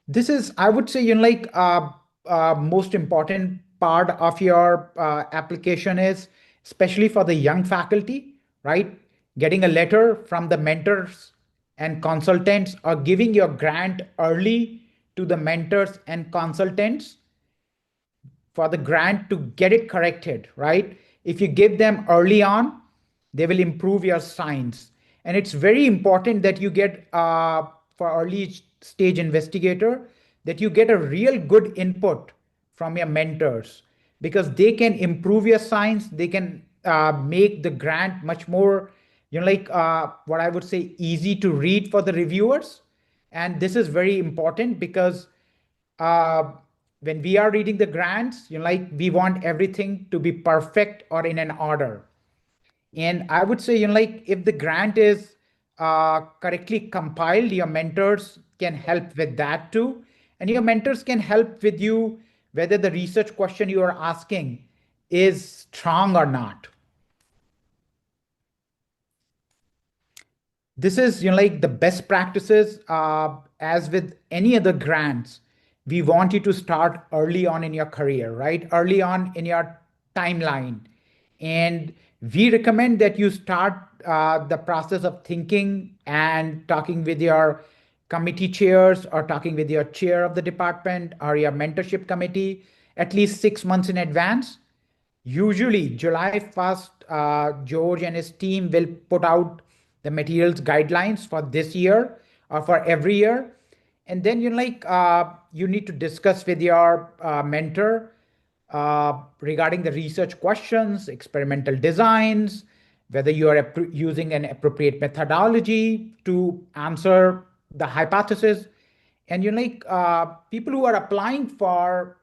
This is, I would say, most important part of your application is, especially for the young faculty, right? Getting a letter from the mentors and consultants, or giving your grant early to the mentors and consultants for the grant to get it corrected, right? If you give them early on, they will improve your science. And it's very important that you get, for early stage investigator, that you get a real good input from your mentors, because they can improve your science. They can make the grant much more, what I would say, easy to read for the reviewers. And this is very important because uh, when we are reading the grants, we want everything to be perfect or in an order. And I would say, if the grant is correctly compiled, your mentors can help with that too. And your mentors can help with you whether the research question you are asking is strong or not. This is the best practices. As with any other grants, we want you to start early on in your career, right? Early on in your timeline. And we recommend that you start the process of thinking and talking with your committee chairs, or talking with your chair of the department or your mentorship committee at least 6 months in advance. Usually, July 1st, George and his team will put out the materials guidelines for this year or for every year. And then you need to discuss with your mentor regarding the research questions, experimental designs, whether you are using an appropriate methodology to answer the hypothesis. And people who are applying for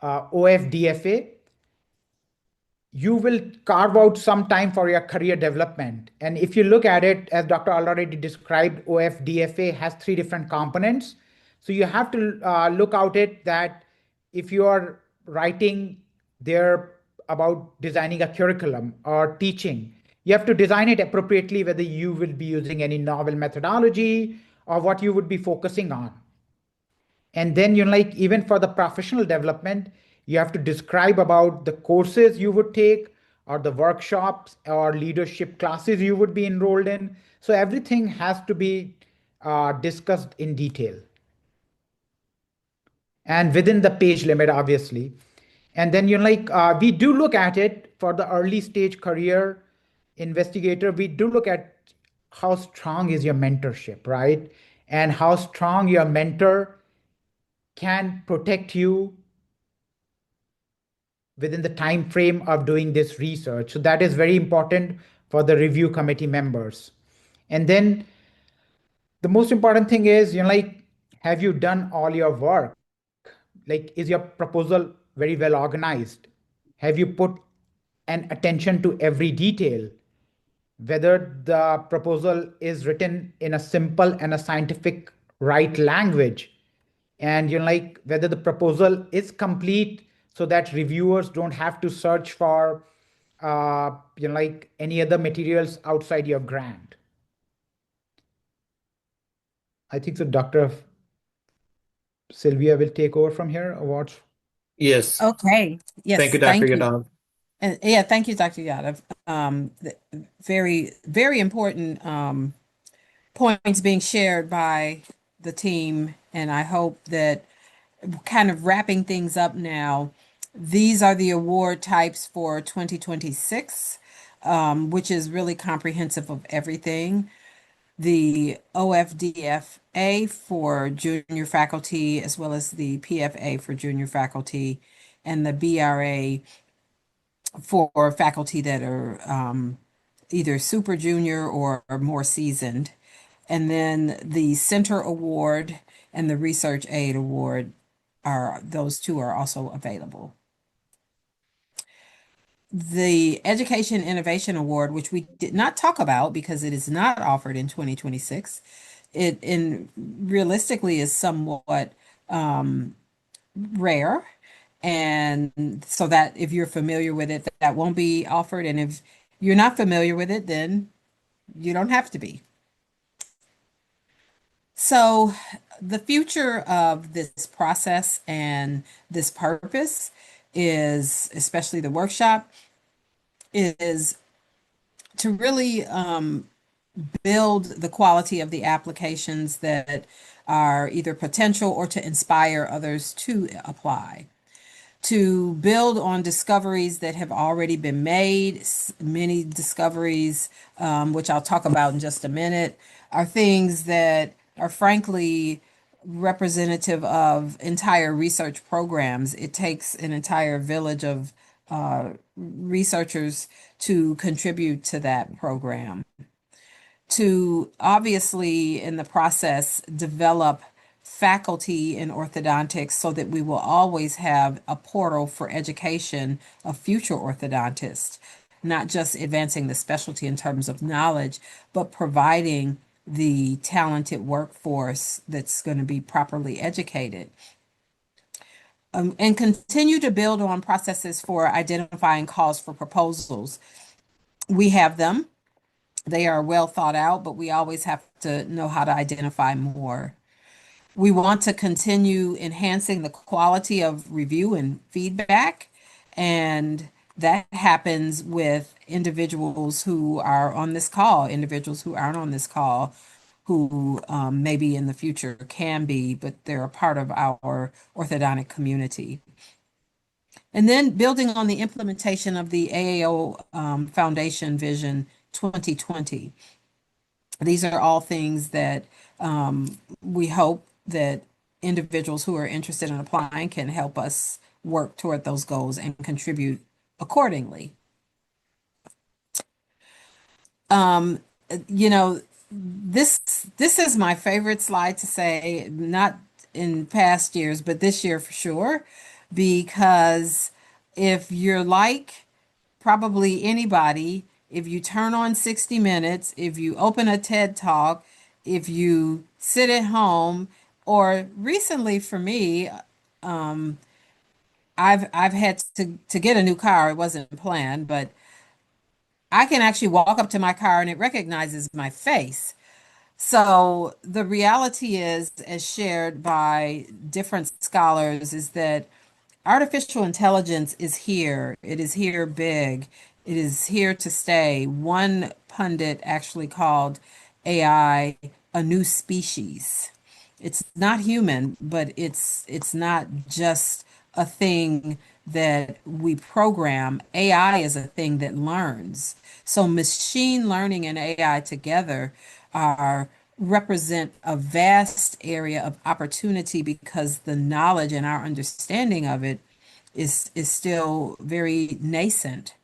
OFDFA, you will carve out some time for your career development. And if you look at it, as Dr. already described, OFDFA has 3 different components. So you have to look out it that if you are writing there about designing a curriculum or teaching, you have to design it appropriately, whether you will be using any novel methodology or what you would be focusing on. And then even for the professional development, you have to describe about the courses you would take, or the workshops or leadership classes you would be enrolled in. So everything has to be discussed in detail and within the page limit, obviously. And then we do look at it for the early stage career investigator. We do look at how strong is your mentorship, right? And how strong your mentor can protect you within the time frame of doing this research. So that is very important for the review committee members. And then the most important thing is, have you done all your work? Is your proposal very well organized? Have you put an attention to every detail? Whether the proposal is written in a simple and a scientific right language, and whether the proposal is complete, so that reviewers don't have to search for any other materials outside your grant. I think so Dr. Sylvia will take over from here, or what? Yes. Okay. Yes. Thank you, Dr. Yadav. And yeah, thank you, Dr. Yadav. Very, very important points being shared by the team. And I hope that, kind of wrapping things up now, these are the award types for 2026, which is really comprehensive of everything. The OFDFA for junior faculty, as well as the PFA for junior faculty, and the BRA for faculty that are either super junior or more seasoned. And then the Center Award and the Research Aid Award are those two are also available. The Education Innovation Award, which we did not talk about because it is not offered in 2026, it in realistically is somewhat rare. And so that if you're familiar with it, that won't be offered. And if you're not familiar with it, then you don't have to be. So the future of this process and this purpose is, especially the workshop, is to really build the quality of the applications that are either potential or to inspire others to apply, to build on discoveries that have already been made. Many discoveries, which I'll talk about in just a minute, are things that are frankly representative of entire research programs. It takes an entire village of researchers to contribute to that program, to obviously in the process develop faculty in orthodontics so that we will always have a portal for education of future orthodontists, not just advancing the specialty in terms of knowledge, but providing the talented workforce that's going to be properly educated. And continue to build on processes for identifying calls for proposals. We have them. They are well thought out, but we always have to know how to identify more. We want to continue enhancing the quality of review and feedback, and that happens with individuals who are on this call, individuals who aren't on this call, who maybe in the future can be, but they're a part of our orthodontic community. And then building on the implementation of the AAO Foundation Vision 2020. These are all things that we hope that individuals who are interested in applying can help us work toward those goals and contribute accordingly. You know, this is my favorite slide to say, not in past years, but this year for sure, because if you're like probably anybody, if you turn on 60 Minutes, if you open a TED Talk, if you sit at home, or recently for me, I've had to get a new car. It wasn't planned, but I can actually walk up to my car and it recognizes my face. So the reality is, as shared by different scholars, is that artificial intelligence is here. It is here big. It is here to stay. One pundit actually called AI a new species. It's not human, but it's not just a thing that we program. AI is a thing that learns. So machine learning and AI together are represent a vast area of opportunity because the knowledge and our understanding of it is still very nascent.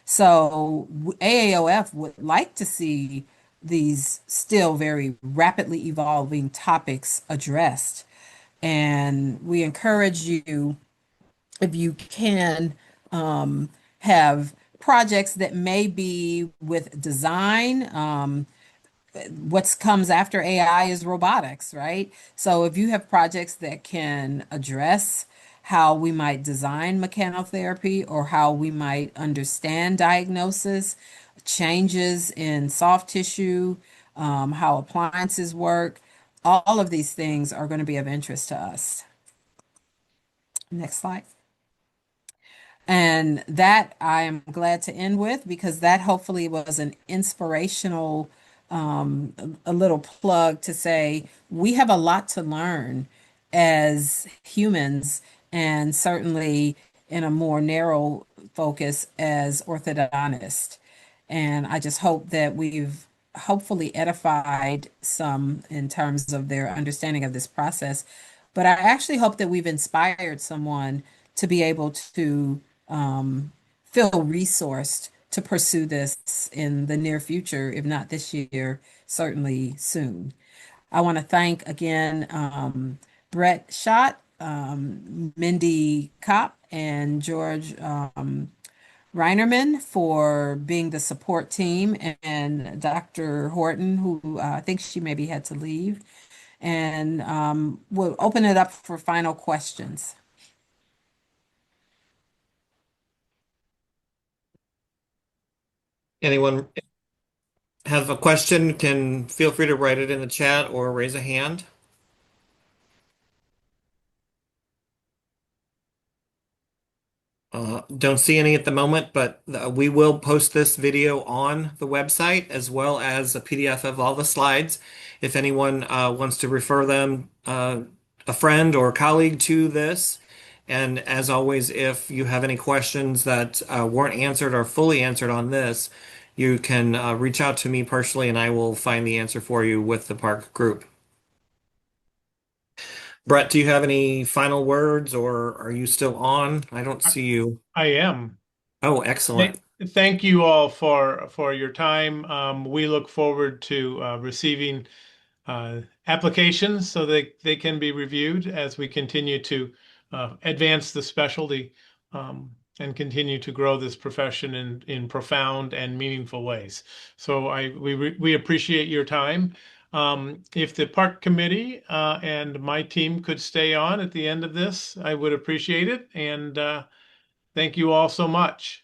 So AAOF would like to see these still very rapidly evolving topics addressed. And we encourage you, if you can, have projects that may be with design. What comes after AI is robotics, right? So if you have projects that can address how we might design mechanotherapy or how we might understand diagnosis, changes in soft tissue, how appliances work, all of these things are going to be of interest to us. Next slide. And that I am glad to end with because that hopefully was an inspirational, a little plug to say we have a lot to learn as humans, and certainly in a more narrow focus as orthodontists. And I just hope that we've hopefully edified some in terms of their understanding of this process. But I actually hope that we've inspired someone to be able to feel resourced to pursue this in the near future, if not this year, certainly soon. I want to thank again Brett Schott, Mindy Kopp, and George Reinerman for being the support team, and Dr. Horton, who I think she maybe had to leave. And we'll open it up for final questions. Anyone have a question can feel free to write it in the chat or raise a hand. Don't see any at the moment, but we will post this video on the website as well as a PDF of all the slides. If anyone wants to refer them, a friend or colleague to this. And as always, if you have any questions that weren't answered or fully answered on this, you can reach out to me personally and I will find the answer for you with the Park group. Brett, do you have any final words or are you still on? I don't see you. I am. Oh, excellent. Thank you all for your time. We look forward to receiving applications so they can be reviewed as we continue to advance the specialty and continue to grow this profession in profound and meaningful ways. So we appreciate your time. If the park committee and my team could stay on at the end of this, I would appreciate it. And thank you all so much.